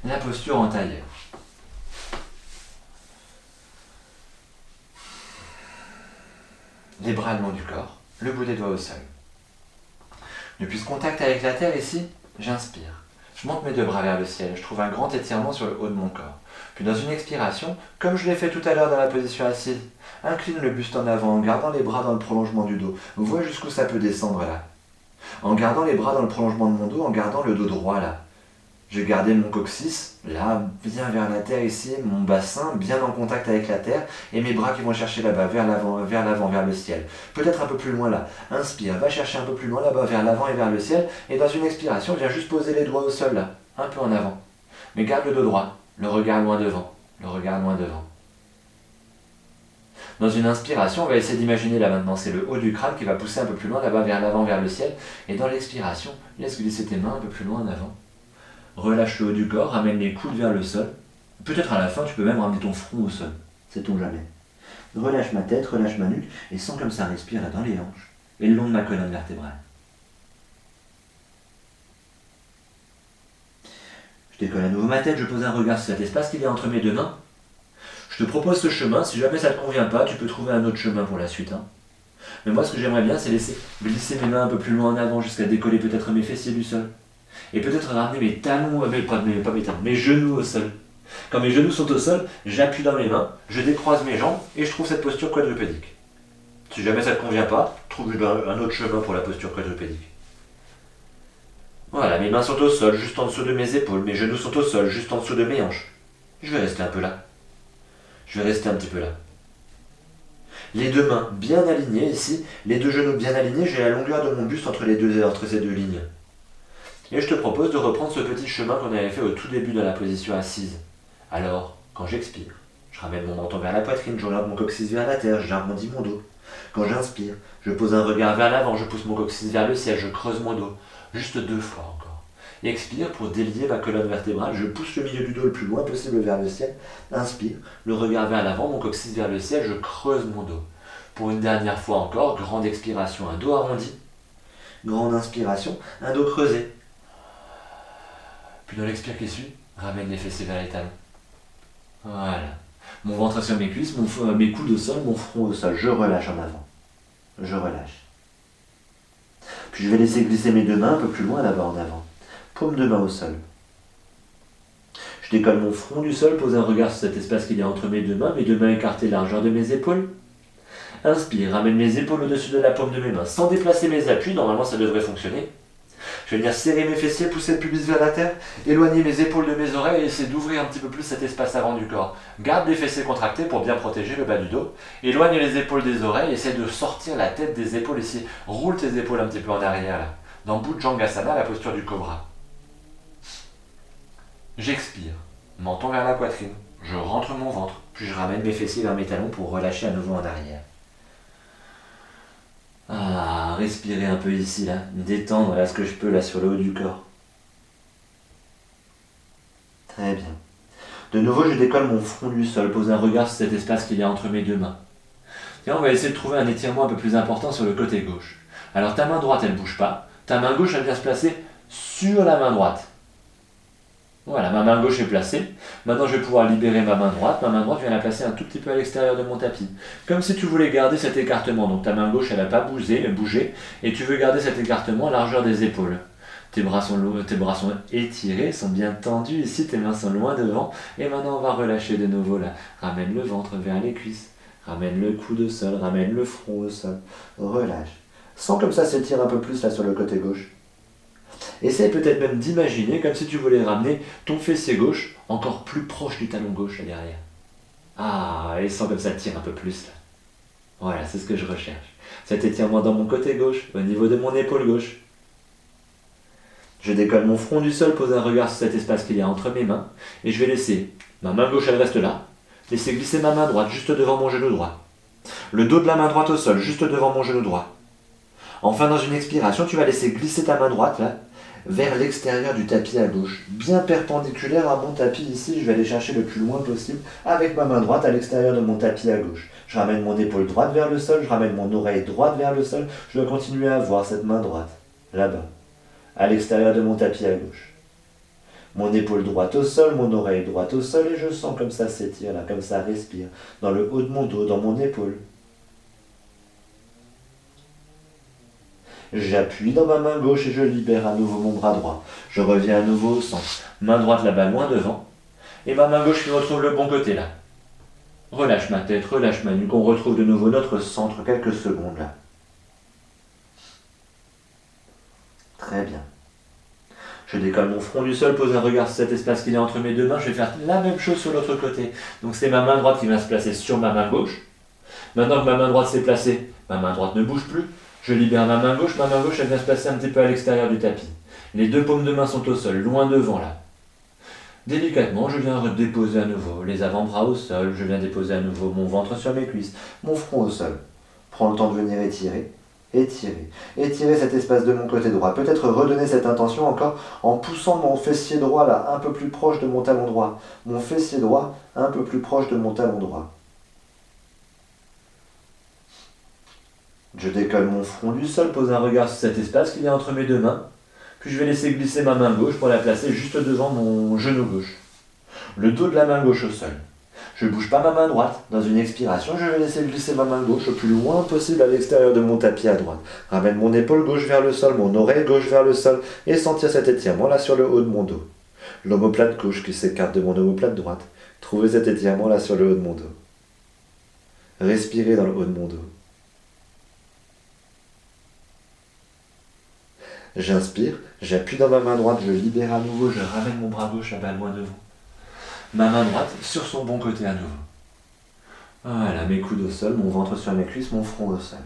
La posture en tailleur. Les bras le long du corps, le bout des doigts au sol. Depuis ce contact avec la terre ici, j'inspire. Je monte mes deux bras vers le ciel, je trouve un grand étirement sur le haut de mon corps. Puis dans une expiration, comme je l'ai fait tout à l'heure dans la position assise, incline le buste en avant en gardant les bras dans le prolongement du dos. Vous voyez jusqu'où ça peut descendre là. En gardant les bras dans le prolongement de mon dos, en gardant le dos droit là. Je vais garder mon coccyx, là, bien vers la terre ici, mon bassin bien en contact avec la terre, et mes bras qui vont chercher là-bas, vers l'avant, vers le ciel. Peut-être un peu plus loin là. Inspire, va chercher un peu plus loin là-bas, vers l'avant et vers le ciel, et dans une expiration, viens juste poser les doigts au sol là, un peu en avant. Mais garde le dos droit, le regard loin devant, le regard loin devant. Dans une inspiration, on va essayer d'imaginer là maintenant, c'est le haut du crâne qui va pousser un peu plus loin là-bas, vers l'avant, vers le ciel, et dans l'expiration, laisse glisser tes mains un peu plus loin en avant. Relâche le haut du corps, ramène les coudes vers le sol. Peut-être à la fin, tu peux même ramener ton front au sol. Sait-on jamais. Relâche ma tête, relâche ma nuque, et sens comme ça respire là dans les hanches, et le long de ma colonne vertébrale. Je décolle à nouveau ma tête, je pose un regard sur cet espace qu'il y a entre mes deux mains. Je te propose ce chemin, si jamais ça ne te convient pas, tu peux trouver un autre chemin pour la suite. Mais moi, ce que j'aimerais bien, c'est laisser glisser mes mains un peu plus loin en avant, jusqu'à décoller peut-être mes fessiers du sol. Et peut-être ramener mes talons, mes genoux au sol. Quand mes genoux sont au sol, j'appuie dans mes mains, je décroise mes jambes et je trouve cette posture quadrupédique. Si jamais ça ne te convient pas, trouve un autre chemin pour la posture quadrupédique. Voilà, mes mains sont au sol, juste en dessous de mes épaules, mes genoux sont au sol, juste en dessous de mes hanches. Je vais rester un peu là. Je vais rester un petit peu là. Les deux mains bien alignées ici, les deux genoux bien alignés, j'ai la longueur de mon buste entre ces deux lignes. Et je te propose de reprendre ce petit chemin qu'on avait fait au tout début de la position assise. Alors, quand j'expire, je ramène mon menton vers la poitrine, j'oriente mon coccyx vers la terre, j'arrondis mon dos. Quand j'inspire, je pose un regard vers l'avant, je pousse mon coccyx vers le ciel, je creuse mon dos. Juste 2 fois encore. Et expire pour délier ma colonne vertébrale, je pousse le milieu du dos le plus loin possible vers le ciel. Inspire, le regard vers l'avant, mon coccyx vers le ciel, je creuse mon dos. Pour une dernière fois encore, grande expiration, un dos arrondi. Grande inspiration, un dos creusé. Puis dans l'expire qui suit, ramène les fessiers vers les talons. Voilà. Mon ventre sur mes cuisses, mes coudes au sol, mon front au sol. Je relâche en avant. Je relâche. Puis je vais laisser glisser mes deux mains un peu plus loin là-bas en avant. Paume de main au sol. Je décolle mon front du sol, pose un regard sur cet espace qu'il y a entre mes deux mains écartées largeur de mes épaules. Inspire, ramène mes épaules au-dessus de la paume de mes mains, sans déplacer mes appuis, normalement ça devrait fonctionner. Je vais venir serrer mes fessiers, pousser le pubis vers la terre, éloigner mes épaules de mes oreilles et essayer d'ouvrir un petit peu plus cet espace avant du corps. Garde les fessiers contractés pour bien protéger le bas du dos. Éloigne les épaules des oreilles, essaie de sortir la tête des épaules ici. Roule tes épaules un petit peu en arrière là. Dans Bhujangasana, la posture du cobra. J'expire, menton vers la poitrine, je rentre mon ventre, puis je ramène mes fessiers vers mes talons pour relâcher à nouveau en arrière. Ah, respirer un peu ici, là, me détendre là ce que je peux là sur le haut du corps. Très bien. De nouveau, je décolle mon front du sol, pose un regard sur cet espace qu'il y a entre mes deux mains. Tiens, on va essayer de trouver un étirement un peu plus important sur le côté gauche. Alors ta main droite, elle ne bouge pas. Ta main gauche, elle vient se placer sur la main droite. Voilà, ma main gauche est placée. Maintenant, je vais pouvoir libérer ma main droite. Ma main droite vient la placer un tout petit peu à l'extérieur de mon tapis. Comme si tu voulais garder cet écartement. Donc ta main gauche, elle n'a pas bougé. Et tu veux garder cet écartement à largeur des épaules. Tes bras sont étirés, sont bien tendus. Ici, tes mains sont loin devant. Et maintenant, on va relâcher de nouveau là. Ramène le ventre vers les cuisses. Ramène le coude au sol. Ramène le front au sol. Relâche. Sens comme ça s'étire un peu plus là sur le côté gauche. Essaye peut-être même d'imaginer comme si tu voulais ramener ton fessier gauche encore plus proche du talon gauche là derrière. Ah, et sens comme ça tire un peu plus là. Voilà, c'est ce que je recherche. Cet étirement dans mon côté gauche, au niveau de mon épaule gauche. Je décolle mon front du sol, pose un regard sur cet espace qu'il y a entre mes mains, et je vais laisser ma main gauche, elle reste là, laisser glisser ma main droite juste devant mon genou droit. Le dos de la main droite au sol, juste devant mon genou droit. Enfin, dans une expiration, tu vas laisser glisser ta main droite là, vers l'extérieur du tapis à gauche, bien perpendiculaire à mon tapis ici. Je vais aller chercher le plus loin possible avec ma main droite à l'extérieur de mon tapis à gauche. Je ramène mon épaule droite vers le sol, je ramène mon oreille droite vers le sol. Je dois continuer à voir cette main droite, là-bas, à l'extérieur de mon tapis à gauche. Mon épaule droite au sol, mon oreille droite au sol, et je sens comme ça s'étire, là, comme ça respire, dans le haut de mon dos, dans mon épaule. J'appuie dans ma main gauche et je libère à nouveau mon bras droit. Je reviens à nouveau au centre. Main droite là-bas, loin devant. Et ma main gauche qui retrouve le bon côté là. Relâche ma tête, relâche ma nuque. On retrouve de nouveau notre centre quelques secondes là. Très bien. Je décolle mon front du sol, pose un regard sur cet espace qu'il y a entre mes deux mains. Je vais faire la même chose sur l'autre côté. Donc c'est ma main droite qui va se placer sur ma main gauche. Maintenant que ma main droite s'est placée, ma main droite ne bouge plus. Je libère ma main gauche elle vient se placer un petit peu à l'extérieur du tapis. Les deux paumes de main sont au sol, loin devant là. Délicatement, je viens redéposer à nouveau les avant-bras au sol, je viens déposer à nouveau mon ventre sur mes cuisses, mon front au sol. Prends le temps de venir étirer, étirer cet espace de mon côté droit. Peut-être redonner cette intention encore en poussant mon fessier droit là, un peu plus proche de mon talon droit. Mon fessier droit, un peu plus proche de mon talon droit. Je décolle mon front du sol, pose un regard sur cet espace qu'il y a entre mes deux mains, puis je vais laisser glisser ma main gauche pour la placer juste devant mon genou gauche. Le dos de la main gauche au sol. Je ne bouge pas ma main droite. Dans une expiration, je vais laisser glisser ma main gauche le plus loin possible à l'extérieur de mon tapis à droite. Ramène mon épaule gauche vers le sol, mon oreille gauche vers le sol, et sentir cet étirement là sur le haut de mon dos. L'omoplate gauche qui s'écarte de mon omoplate droite. Trouvez cet étirement là sur le haut de mon dos. Respirez dans le haut de mon dos. J'inspire, j'appuie dans ma main droite, je libère à nouveau, je ramène mon bras gauche là-bas loin devant. Ma main droite sur son bon côté à nouveau. Voilà, mes coudes au sol, mon ventre sur mes cuisses, mon front au sol.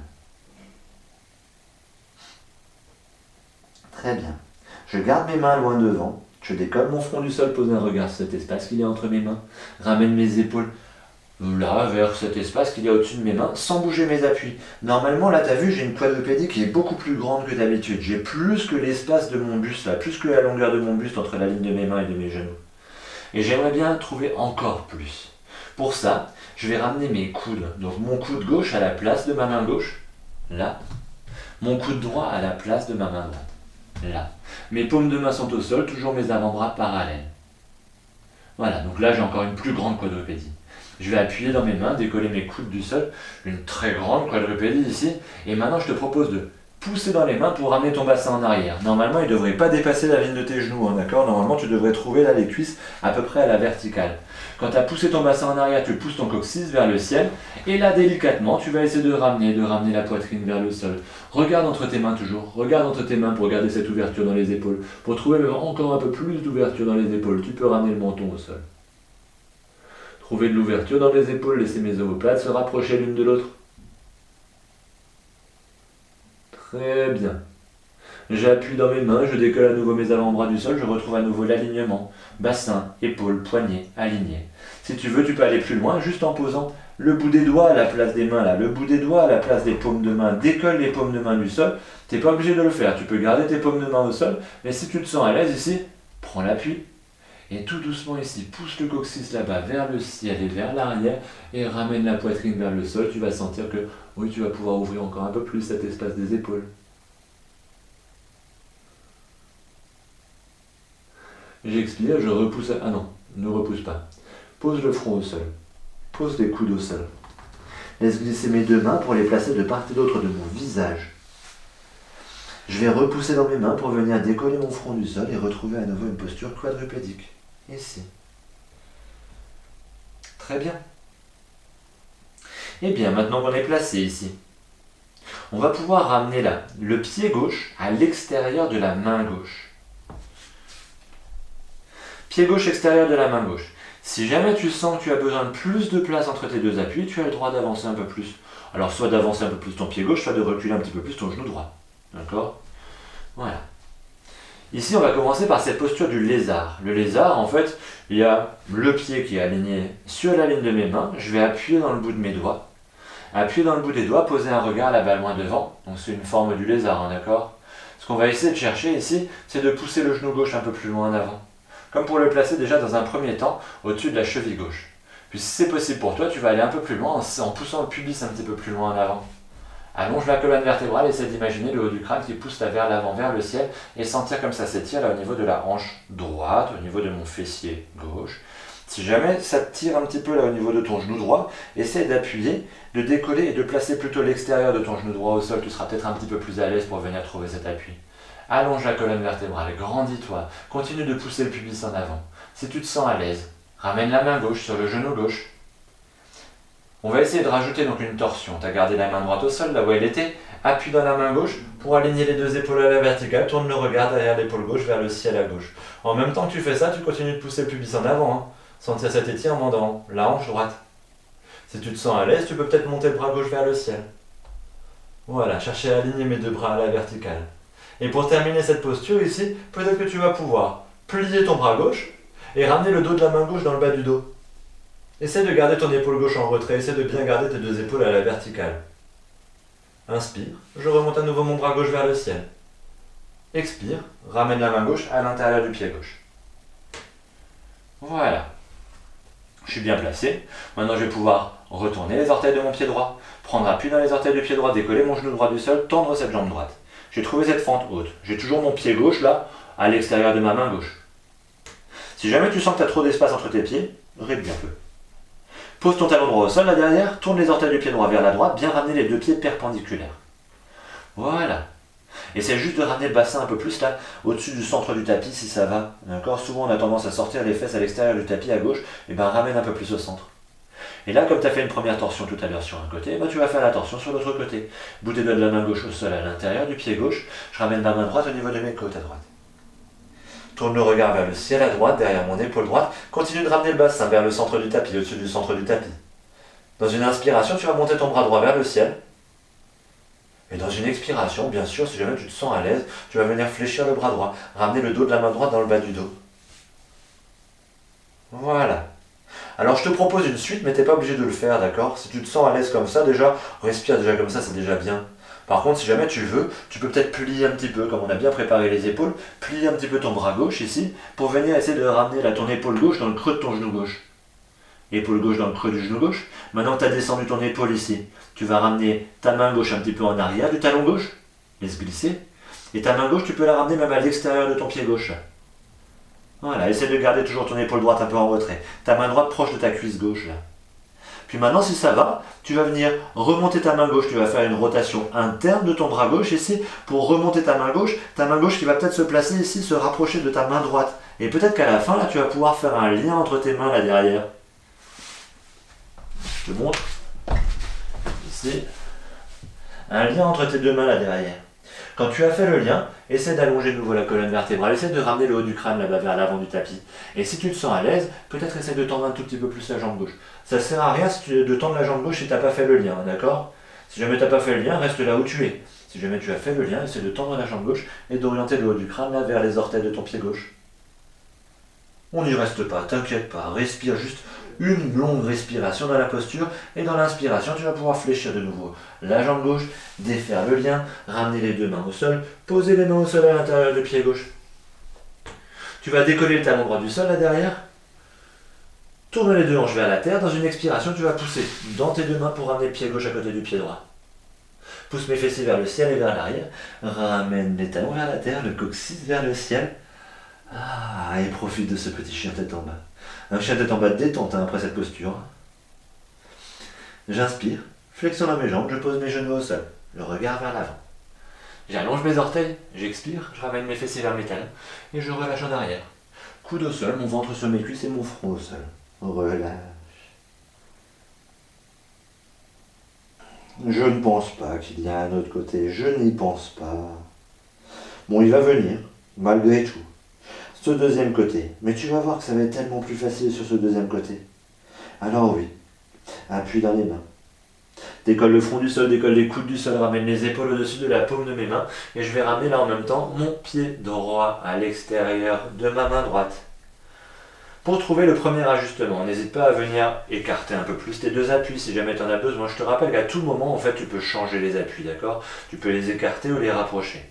Très bien. Je garde mes mains loin devant, je décolle mon front du sol, pose un regard sur cet espace qu'il y a entre mes mains, ramène mes épaules là, vers cet espace qu'il y a au-dessus de mes mains, sans bouger mes appuis. Normalement, là, tu as vu, j'ai une quadrupédie qui est beaucoup plus grande que d'habitude. J'ai plus que l'espace de mon buste, là, plus que la longueur de mon buste entre la ligne de mes mains et de mes genoux. Et j'aimerais bien trouver encore plus. Pour ça, je vais ramener mes coudes. Donc mon coude gauche à la place de ma main gauche, là. Mon coude droit à la place de ma main droite, là. Mes paumes de main sont au sol, toujours mes avant-bras parallèles. Voilà, donc là, j'ai encore une plus grande quadrupédie. Je vais appuyer dans mes mains, décoller mes coudes du sol, une très grande quadrupédie ici. Et maintenant, je te propose de pousser dans les mains pour ramener ton bassin en arrière. Normalement, il ne devrait pas dépasser la ligne de tes genoux, hein, d'accord ? Normalement, tu devrais trouver là les cuisses à peu près à la verticale. Quand tu as poussé ton bassin en arrière, tu pousses ton coccyx vers le ciel. Et là, délicatement, tu vas essayer de ramener la poitrine vers le sol. Regarde entre tes mains toujours. Regarde entre tes mains pour garder cette ouverture dans les épaules. Pour trouver même encore un peu plus d'ouverture dans les épaules, tu peux ramener le menton au sol. Trouver de l'ouverture dans les épaules, laisser mes omoplates se rapprocher l'une de l'autre. Très bien. J'appuie dans mes mains, je décolle à nouveau mes avant-bras du sol, je retrouve à nouveau l'alignement. Bassin, épaules, poignets, alignés. Si tu veux, tu peux aller plus loin, juste en posant le bout des doigts à la place des mains, là, le bout des doigts à la place des paumes de main. Décolle les paumes de main du sol. Tu n'es pas obligé de le faire, tu peux garder tes paumes de main au sol, mais si tu te sens à l'aise ici, prends l'appui. Et tout doucement ici, pousse le coccyx là-bas vers le ciel et vers l'arrière et ramène la poitrine vers le sol. Tu vas sentir que, oui, tu vas pouvoir ouvrir encore un peu plus cet espace des épaules. J'expire, je repousse... Ah non, ne repousse pas. Pose le front au sol. Pose les coudes au sol. Laisse glisser mes deux mains pour les placer de part et d'autre de mon visage. Je vais repousser dans mes mains pour venir décoller mon front du sol et retrouver à nouveau une posture quadrupédique. Ici. Très bien. Et bien, maintenant qu'on est placé ici, on va pouvoir ramener là le pied gauche à l'extérieur de la main gauche. Pied gauche extérieur de la main gauche. Si jamais tu sens que tu as besoin de plus de place entre tes deux appuis, tu as le droit d'avancer un peu plus. Alors soit d'avancer un peu plus ton pied gauche, soit de reculer un petit peu plus ton genou droit. D'accord ? Voilà. Ici, on va commencer par cette posture du lézard. Le lézard, en fait, il y a le pied qui est aligné sur la ligne de mes mains. Je vais appuyer dans le bout de mes doigts. Appuyer dans le bout des doigts, poser un regard là-bas loin devant. Donc c'est une forme du lézard, hein, d'accord ? Ce Ce qu'on va essayer de chercher ici, c'est de pousser le genou gauche un peu plus loin en avant. Comme pour le placer déjà dans un premier temps au-dessus de la cheville gauche. Puis si c'est possible pour toi, tu vas aller un peu plus loin en poussant le pubis un petit peu plus loin en avant. Allonge la colonne vertébrale, essaie d'imaginer le haut du crâne qui pousse vers l'avant, vers le ciel, et sentir comme ça s'étire là au niveau de la hanche droite, au niveau de mon fessier gauche. Si jamais ça te tire un petit peu là au niveau de ton genou droit, essaie d'appuyer, de décoller et de placer plutôt l'extérieur de ton genou droit au sol. Tu seras peut-être un petit peu plus à l'aise pour venir trouver cet appui. Allonge la colonne vertébrale, grandis-toi, continue de pousser le pubis en avant. Si tu te sens à l'aise, ramène la main gauche sur le genou gauche. On va essayer de rajouter donc une torsion. Tu as gardé la main droite au sol, là où elle était. Appuie dans la main gauche pour aligner les deux épaules à la verticale. Tourne le regard derrière l'épaule gauche vers le ciel à gauche. En même temps que tu fais ça, tu continues de pousser le pubis en avant. Hein. Sentir cet étirement dans la hanche droite. Si tu te sens à l'aise, tu peux peut-être monter le bras gauche vers le ciel. Voilà, chercher à aligner mes deux bras à la verticale. Et pour terminer cette posture ici, peut-être que tu vas pouvoir plier ton bras gauche et ramener le dos de la main gauche dans le bas du dos. Essaie de garder ton épaule gauche en retrait, essaie de bien garder tes deux épaules à la verticale. Inspire, je remonte à nouveau mon bras gauche vers le ciel. Expire, ramène la main gauche à l'intérieur du pied gauche. Voilà. Je suis bien placé. Maintenant, je vais pouvoir retourner les orteils de mon pied droit, prendre appui dans les orteils du pied droit, décoller mon genou droit du sol, tendre cette jambe droite. J'ai trouvé cette fente haute. J'ai toujours mon pied gauche là, à l'extérieur de ma main gauche. Si jamais tu sens que tu as trop d'espace entre tes pieds, réduis un peu. Pose ton talon droit au sol là derrière, tourne les orteils du pied droit vers la droite, bien ramener les deux pieds perpendiculaires. Voilà. Essaie juste de ramener le bassin un peu plus là, au-dessus du centre du tapis si ça va. D'accord ? Souvent on a tendance à sortir les fesses à l'extérieur du tapis à gauche, et ben ramène un peu plus au centre. Et là, comme tu as fait une première torsion tout à l'heure sur un côté, ben tu vas faire la torsion sur l'autre côté. Bout des doigts de la main gauche au sol à l'intérieur du pied gauche, je ramène la main droite au niveau de mes côtes à droite. Tourne le regard vers le ciel à droite, derrière mon épaule droite. Continue de ramener le bassin vers le centre du tapis, au-dessus du centre du tapis. Dans une inspiration, tu vas monter ton bras droit vers le ciel. Et dans une expiration, bien sûr, si jamais tu te sens à l'aise, tu vas venir fléchir le bras droit, ramener le dos de la main droite dans le bas du dos. Voilà. Alors je te propose une suite, mais tu n'es pas obligé de le faire, d'accord ? Si tu te sens à l'aise comme ça, déjà, respire déjà comme ça, c'est déjà bien. Par contre, si jamais tu veux, tu peux peut-être plier un petit peu, comme on a bien préparé les épaules, plier un petit peu ton bras gauche ici, pour venir essayer de ramener là, ton épaule gauche dans le creux de ton genou gauche. Épaule gauche dans le creux du genou gauche. Maintenant que tu as descendu ton épaule ici, tu vas ramener ta main gauche un petit peu en arrière du talon gauche, laisse glisser, et ta main gauche, tu peux la ramener même à l'extérieur de ton pied gauche. Voilà, essaie de garder toujours ton épaule droite un peu en retrait. Ta main droite proche de ta cuisse gauche là. Puis maintenant, si ça va, tu vas venir remonter ta main gauche, tu vas faire une rotation interne de ton bras gauche ici, pour remonter ta main gauche qui va peut-être se placer ici, se rapprocher de ta main droite. Et peut-être qu'à la fin, là, tu vas pouvoir faire un lien entre tes mains là derrière. Je te montre. Ici. Un lien entre tes deux mains là derrière. Quand tu as fait le lien, essaie d'allonger de nouveau la colonne vertébrale, essaie de ramener le haut du crâne là-bas vers l'avant du tapis. Et si tu te sens à l'aise, peut-être essaie de tendre un tout petit peu plus la jambe gauche. Ça ne sert à rien de tendre la jambe gauche si tu n'as pas fait le lien, d'accord ? Si jamais tu n'as pas fait le lien, reste là où tu es. Si jamais tu as fait le lien, essaie de tendre la jambe gauche et d'orienter le haut du crâne là vers les orteils de ton pied gauche. On n'y reste pas, t'inquiète pas, respire juste une longue respiration dans la posture, et dans l'inspiration, tu vas pouvoir fléchir de nouveau la jambe gauche, défaire le lien, ramener les deux mains au sol, poser les mains au sol à l'intérieur du pied gauche. Tu vas décoller le talon droit du sol là derrière, tourne les deux hanches vers la terre, dans une expiration, tu vas pousser dans tes deux mains pour ramener le pied gauche à côté du pied droit. Pousse mes fessiers vers le ciel et vers l'arrière, ramène les talons vers la terre, le coccyx vers le ciel. Ah, et profite de ce petit chien tête en bas. Un chien tête en bas de détente après cette posture. J'inspire, flexion dans mes jambes, je pose mes genoux au sol, le regard vers l'avant. J'allonge mes orteils, j'expire, je ramène mes fessiers vers mes talons et je relâche en arrière. Coude au sol, mon ventre sur mes cuisses et mon front au sol. Relâche. Je ne pense pas qu'il y a un autre côté, je n'y pense pas. Bon, il va venir, malgré tout. Ce deuxième côté. Mais tu vas voir que ça va être tellement plus facile sur ce deuxième côté. Alors oui, appuie dans les mains. Décolle le front du sol, décolle les coudes du sol, ramène les épaules au-dessus de la paume de mes mains. Et je vais ramener là en même temps mon pied droit à l'extérieur de ma main droite. Pour trouver le premier ajustement, n'hésite pas à venir écarter un peu plus tes deux appuis si jamais tu en as besoin. Je te rappelle qu'à tout moment, en fait, tu peux changer les appuis, d'accord ? Tu peux les écarter ou les rapprocher.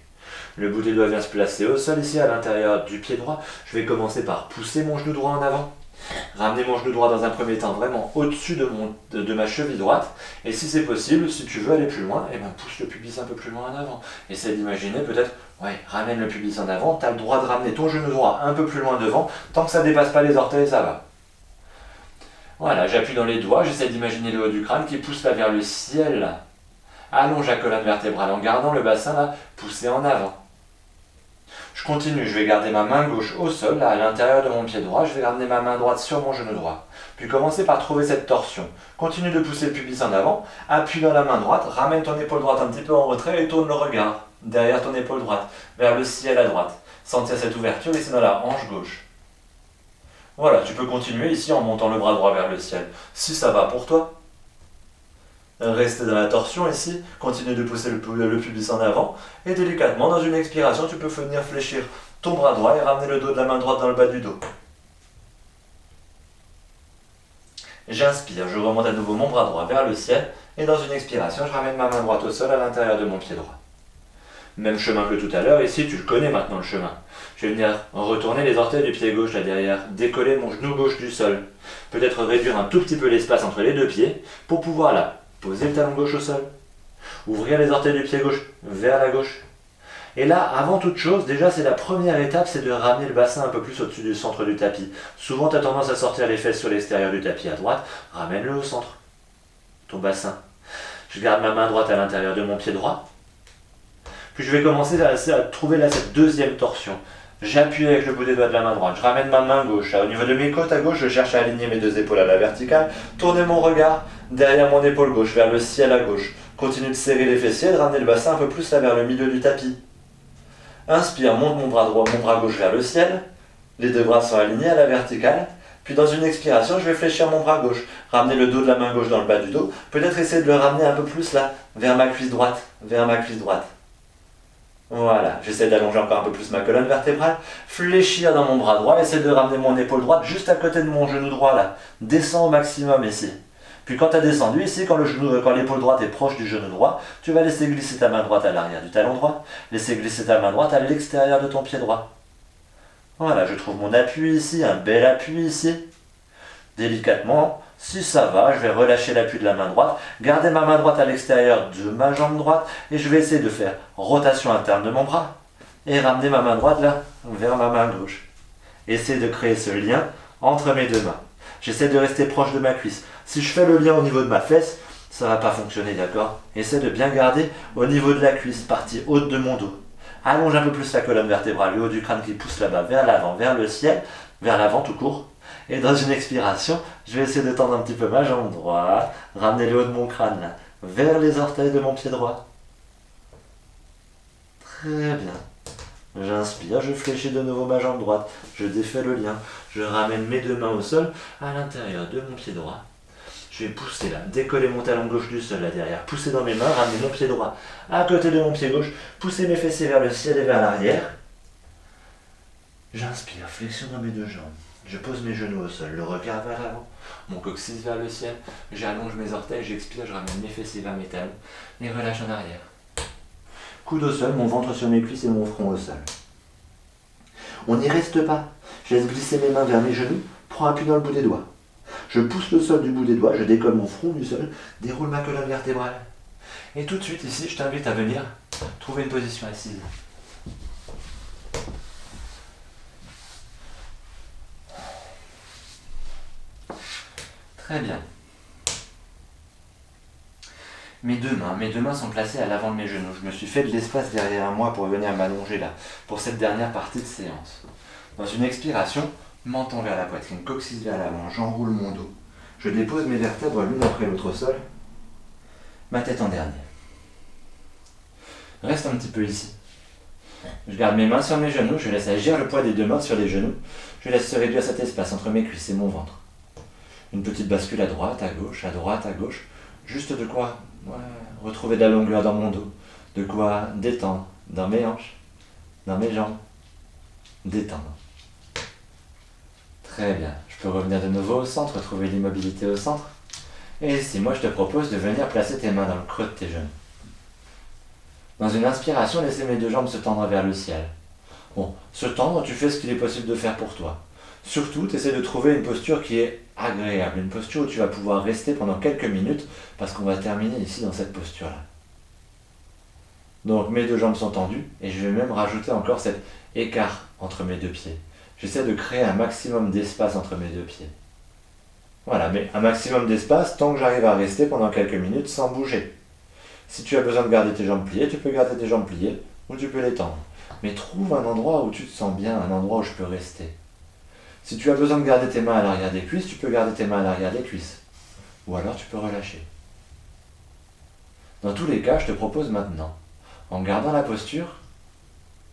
Le bout des doigts vient se placer au sol ici à l'intérieur du pied droit. Je vais commencer par pousser mon genou droit en avant. Ramener mon genou droit dans un premier temps vraiment au-dessus de ma cheville droite. Et si c'est possible, si tu veux aller plus loin, pousse le pubis un peu plus loin en avant. Essaie d'imaginer peut-être, ramène le pubis en avant. Tu as le droit de ramener ton genou droit un peu plus loin devant. Tant que ça ne dépasse pas les orteils, ça va. Voilà, j'appuie dans les doigts. J'essaie d'imaginer le haut du crâne qui pousse là vers le ciel. Allonge la colonne vertébrale en gardant le bassin là poussé en avant. Je continue, je vais garder ma main gauche au sol, là, à l'intérieur de mon pied droit. Je vais ramener ma main droite sur mon genou droit. Puis commencer par trouver cette torsion. Continue de pousser le pubis en avant. Appuie dans la main droite. Ramène ton épaule droite un petit peu en retrait et tourne le regard derrière ton épaule droite, vers le ciel à droite. Sentir cette ouverture ici dans la hanche gauche. Voilà, tu peux continuer ici en montant le bras droit vers le ciel. Si ça va pour toi. Reste dans la torsion ici, continue de pousser le pubis en avant et délicatement dans une expiration tu peux venir fléchir ton bras droit et ramener le dos de la main droite dans le bas du dos. J'inspire, je remonte à nouveau mon bras droit vers le ciel et dans une expiration je ramène ma main droite au sol à l'intérieur de mon pied droit. Même chemin que tout à l'heure, ici tu le connais maintenant le chemin. Je vais venir retourner les orteils du pied gauche là derrière, décoller mon genou gauche du sol. Peut-être réduire un tout petit peu l'espace entre les deux pieds pour pouvoir là poser le talon gauche au sol. Ouvrir les orteils du pied gauche vers la gauche. Et là, avant toute chose, déjà c'est la première étape, c'est de ramener le bassin un peu plus au-dessus du centre du tapis. Souvent tu as tendance à sortir les fesses sur l'extérieur du tapis à droite, ramène-le au centre. Ton bassin. Je garde ma main droite à l'intérieur de mon pied droit. Puis je vais commencer à trouver là cette deuxième torsion. J'appuie avec le bout des doigts de la main droite, je ramène ma main gauche. Au niveau de mes côtes à gauche, je cherche à aligner mes deux épaules à la verticale. Tourner mon regard derrière mon épaule gauche, vers le ciel à gauche. Continue de serrer les fessiers, de ramener le bassin un peu plus là vers le milieu du tapis. Inspire, monte mon bras droit, mon bras gauche vers le ciel. Les deux bras sont alignés à la verticale. Puis dans une expiration, je vais fléchir mon bras gauche. Ramener le dos de la main gauche dans le bas du dos. Peut-être essayer de le ramener un peu plus là, vers ma cuisse droite. Vers ma cuisse droite. Voilà, j'essaie d'allonger encore un peu plus ma colonne vertébrale, fléchir dans mon bras droit, essayer de ramener mon épaule droite juste à côté de mon genou droit là. Descends au maximum ici. Puis quand tu as descendu ici, quand l'épaule droite est proche du genou droit, tu vas laisser glisser ta main droite à l'arrière du talon droit, laisser glisser ta main droite à l'extérieur de ton pied droit. Voilà, je trouve mon appui ici, un bel appui ici. Délicatement, si ça va, je vais relâcher l'appui de la main droite, garder ma main droite à l'extérieur de ma jambe droite et je vais essayer de faire rotation interne de mon bras et ramener ma main droite là vers ma main gauche. Essayer de créer ce lien entre mes deux mains. J'essaie de rester proche de ma cuisse. Si je fais le lien au niveau de ma fesse, ça ne va pas fonctionner, d'accord? Essaie de bien garder au niveau de la cuisse, partie haute de mon dos. Allonge un peu plus la colonne vertébrale, le haut du crâne qui pousse là-bas vers l'avant, vers le ciel, vers l'avant tout court. Et dans une expiration, je vais essayer de tendre un petit peu ma jambe droite, ramener le haut de mon crâne là, vers les orteils de mon pied droit. Très bien. J'inspire, je fléchis de nouveau ma jambe droite, je défais le lien, je ramène mes deux mains au sol à l'intérieur de mon pied droit. Je vais pousser là, décoller mon talon gauche du sol là derrière, pousser dans mes mains, ramener mon pied droit à côté de mon pied gauche, pousser mes fessiers vers le ciel et vers l'arrière. J'inspire, flexion dans mes deux jambes. Je pose mes genoux au sol, le regard vers l'avant, mon coccyx vers le ciel, j'allonge mes orteils, j'expire, je ramène mes fessiers vers mes talons et relâche en arrière. Coude au sol, mon ventre sur mes cuisses et mon front au sol. On n'y reste pas. Je laisse glisser mes mains vers mes genoux, prends appui dans le bout des doigts. Je pousse le sol du bout des doigts, je décolle mon front du sol, déroule ma colonne vertébrale. Et tout de suite ici, je t'invite à venir trouver une position assise. Très bien. Mes deux mains sont placées à l'avant de mes genoux. Je me suis fait de l'espace derrière moi pour venir m'allonger là, pour cette dernière partie de séance. Dans une expiration, menton vers la poitrine, coccyx vers l'avant, j'enroule mon dos. Je dépose mes vertèbres l'une après l'autre au sol, ma tête en dernier. Reste un petit peu ici. Je garde mes mains sur mes genoux, je laisse agir le poids des deux mains sur les genoux. Je laisse se réduire cet espace entre mes cuisses et mon ventre. Une petite bascule à droite, à gauche, juste de quoi retrouver de la longueur dans mon dos, de quoi détendre dans mes hanches, dans mes jambes, détendre. Très bien, je peux revenir de nouveau au centre, trouver l'immobilité au centre. Et ici, moi je te propose de venir placer tes mains dans le creux de tes genoux. Dans une inspiration, laissez mes deux jambes se tendre vers le ciel. Bon, se tendre, tu fais ce qu'il est possible de faire pour toi. Surtout, tu essaies de trouver une posture qui est agréable, une posture où tu vas pouvoir rester pendant quelques minutes, parce qu'on va terminer ici dans cette posture-là. Donc mes deux jambes sont tendues, et je vais même rajouter encore cet écart entre mes deux pieds. J'essaie de créer un maximum d'espace entre mes deux pieds. Voilà, mais un maximum d'espace tant que j'arrive à rester pendant quelques minutes sans bouger. Si tu as besoin de garder tes jambes pliées, tu peux garder tes jambes pliées, ou tu peux les tendre. Mais trouve un endroit où tu te sens bien, un endroit où je peux rester. Si tu as besoin de garder tes mains à l'arrière des cuisses, tu peux garder tes mains à l'arrière des cuisses. Ou alors tu peux relâcher. Dans tous les cas, je te propose maintenant, en gardant la posture,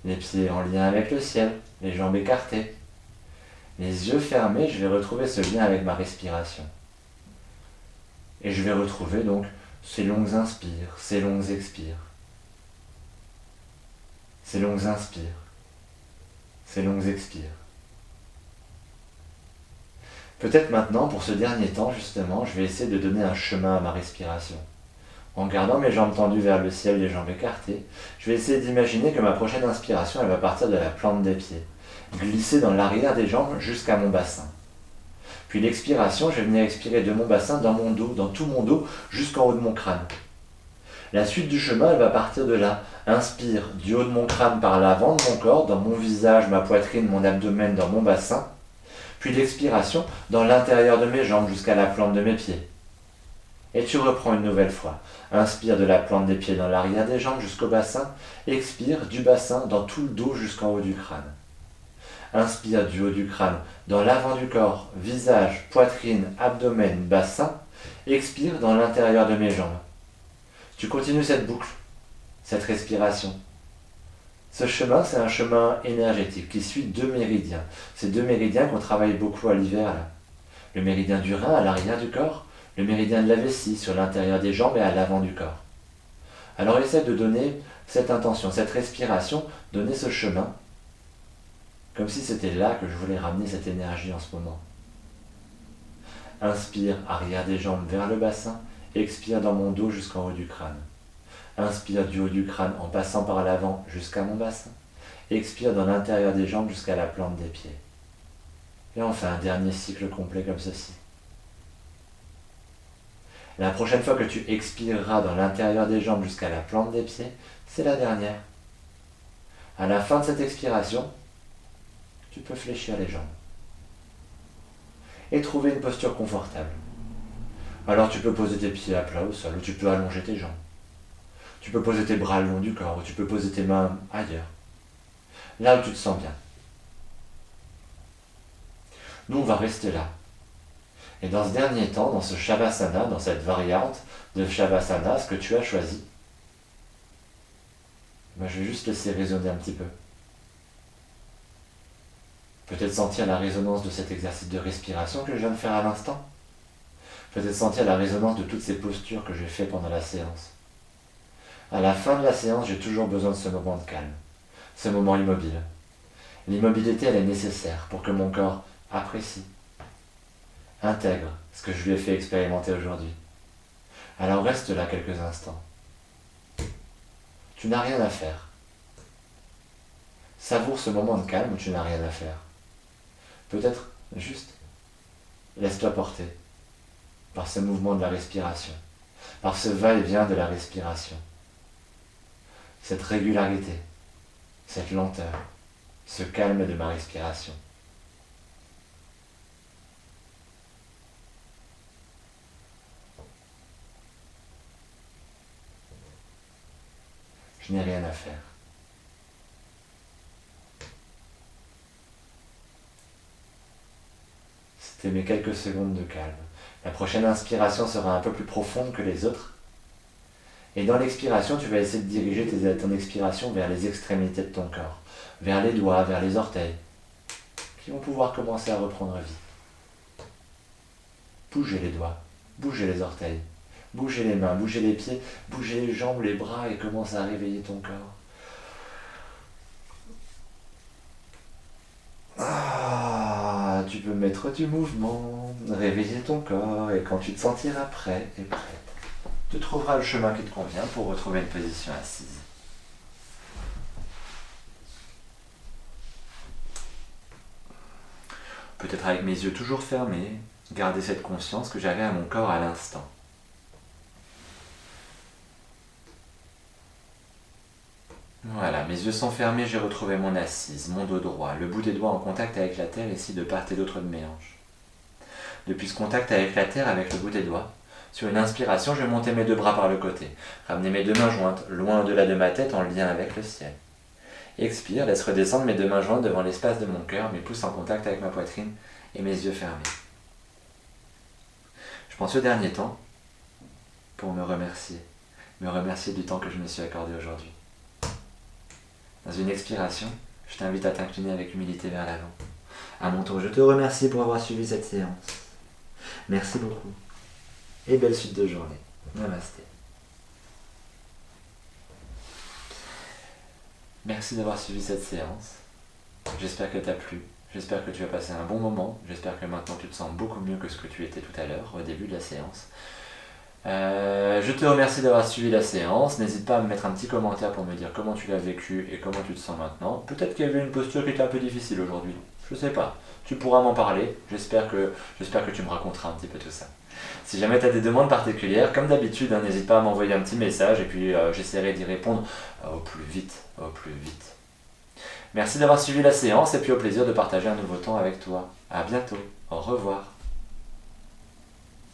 les pieds en lien avec le ciel, les jambes écartées, les yeux fermés, je vais retrouver ce lien avec ma respiration. Et je vais retrouver donc ces longues inspires, ces longues expires. Ces longues inspires, ces longues expires. Peut-être maintenant, pour ce dernier temps, justement, je vais essayer de donner un chemin à ma respiration. En gardant mes jambes tendues vers le ciel, les jambes écartées, je vais essayer d'imaginer que ma prochaine inspiration, elle va partir de la plante des pieds, glisser dans l'arrière des jambes jusqu'à mon bassin. Puis l'expiration, je vais venir expirer de mon bassin dans mon dos, dans tout mon dos, jusqu'en haut de mon crâne. La suite du chemin, elle va partir de là. Inspire du haut de mon crâne par l'avant de mon corps, dans mon visage, ma poitrine, mon abdomen, dans mon bassin. Puis l'expiration dans l'intérieur de mes jambes jusqu'à la plante de mes pieds. Et tu reprends une nouvelle fois. Inspire de la plante des pieds dans l'arrière des jambes jusqu'au bassin. Expire du bassin dans tout le dos jusqu'en haut du crâne. Inspire du haut du crâne dans l'avant du corps, visage, poitrine, abdomen, bassin. Expire dans l'intérieur de mes jambes. Tu continues cette boucle, cette respiration. Ce chemin, c'est un chemin énergétique qui suit deux méridiens. Ces deux méridiens qu'on travaille beaucoup à l'hiver, là. Le méridien du rein à l'arrière du corps, le méridien de la vessie sur l'intérieur des jambes et à l'avant du corps. Alors essaie de donner cette intention, cette respiration, donner ce chemin, comme si c'était là que je voulais ramener cette énergie en ce moment. Inspire, arrière des jambes vers le bassin, expire dans mon dos jusqu'en haut du crâne. Inspire du haut du crâne en passant par l'avant jusqu'à mon bassin. Expire dans l'intérieur des jambes jusqu'à la plante des pieds. Et on fait un dernier cycle complet comme ceci. La prochaine fois que tu expireras dans l'intérieur des jambes jusqu'à la plante des pieds, c'est la dernière. À la fin de cette expiration, tu peux fléchir les jambes. Et trouver une posture confortable. Alors tu peux poser tes pieds à plat au sol, ou tu peux allonger tes jambes. Tu peux poser tes bras le long du corps, ou tu peux poser tes mains ailleurs. Là où tu te sens bien. Nous, on va rester là. Et dans ce dernier temps, dans ce Shavasana, dans cette variante de Shavasana, ce que tu as choisi, je vais juste laisser résonner un petit peu. Peut-être sentir la résonance de cet exercice de respiration que je viens de faire à l'instant. Peut-être sentir la résonance de toutes ces postures que j'ai fait pendant la séance. À la fin de la séance, j'ai toujours besoin de ce moment de calme, ce moment immobile. L'immobilité, elle est nécessaire pour que mon corps apprécie, intègre ce que je lui ai fait expérimenter aujourd'hui. Alors reste là quelques instants. Tu n'as rien à faire. Savoure ce moment de calme où tu n'as rien à faire. Peut-être juste laisse-toi porter par ce mouvement de la respiration, par ce va-et-vient de la respiration. Cette régularité, cette lenteur, ce calme de ma respiration. Je n'ai rien à faire. C'était mes quelques secondes de calme. La prochaine inspiration sera un peu plus profonde que les autres. Et dans l'expiration, tu vas essayer de diriger ton expiration vers les extrémités de ton corps, vers les doigts, vers les orteils, qui vont pouvoir commencer à reprendre vie. Bougez les doigts, bougez les orteils, bougez les mains, bougez les pieds, bougez les jambes, les bras et commence à réveiller ton corps. Tu peux mettre du mouvement, réveiller ton corps et quand tu te sentiras prêt et prête, tu trouveras le chemin qui te convient pour retrouver une position assise. peut-être avec mes yeux toujours fermés, garder cette conscience que j'avais à mon corps à l'instant. Voilà, mes yeux sont fermés, j'ai retrouvé mon assise, mon dos droit, le bout des doigts en contact avec la terre ici de part et d'autre de mes hanches. Depuis ce contact avec la terre, avec le bout des doigts, sur une inspiration, je vais monter mes deux bras par le côté, ramener mes deux mains jointes, loin au-delà de ma tête en lien avec le ciel. Expire, laisse redescendre mes deux mains jointes devant l'espace de mon cœur, mes pouces en contact avec ma poitrine et mes yeux fermés. Je prends ce dernier temps pour me remercier du temps que je me suis accordé aujourd'hui. Dans une expiration, je t'invite à t'incliner avec humilité vers l'avant. À mon tour, je te remercie pour avoir suivi cette séance. Merci beaucoup et belle suite de journée. Namasté. Merci d'avoir suivi cette séance. J'espère que t'as plu. J'espère que tu as passé un bon moment. J'espère que maintenant tu te sens beaucoup mieux que ce que tu étais tout à l'heure, au début de la séance. Je te remercie d'avoir suivi la séance. N'hésite pas à me mettre un petit commentaire pour me dire comment tu l'as vécu et comment tu te sens maintenant. Peut-être qu'il y avait une posture qui était un peu difficile aujourd'hui. Je sais pas. Tu pourras m'en parler. J'espère que tu me raconteras un petit peu tout ça. Si jamais tu as des demandes particulières, comme d'habitude, n'hésite pas à m'envoyer un petit message et puis j'essaierai d'y répondre au plus vite. Merci d'avoir suivi la séance et puis au plaisir de partager un nouveau temps avec toi. À bientôt. Au revoir.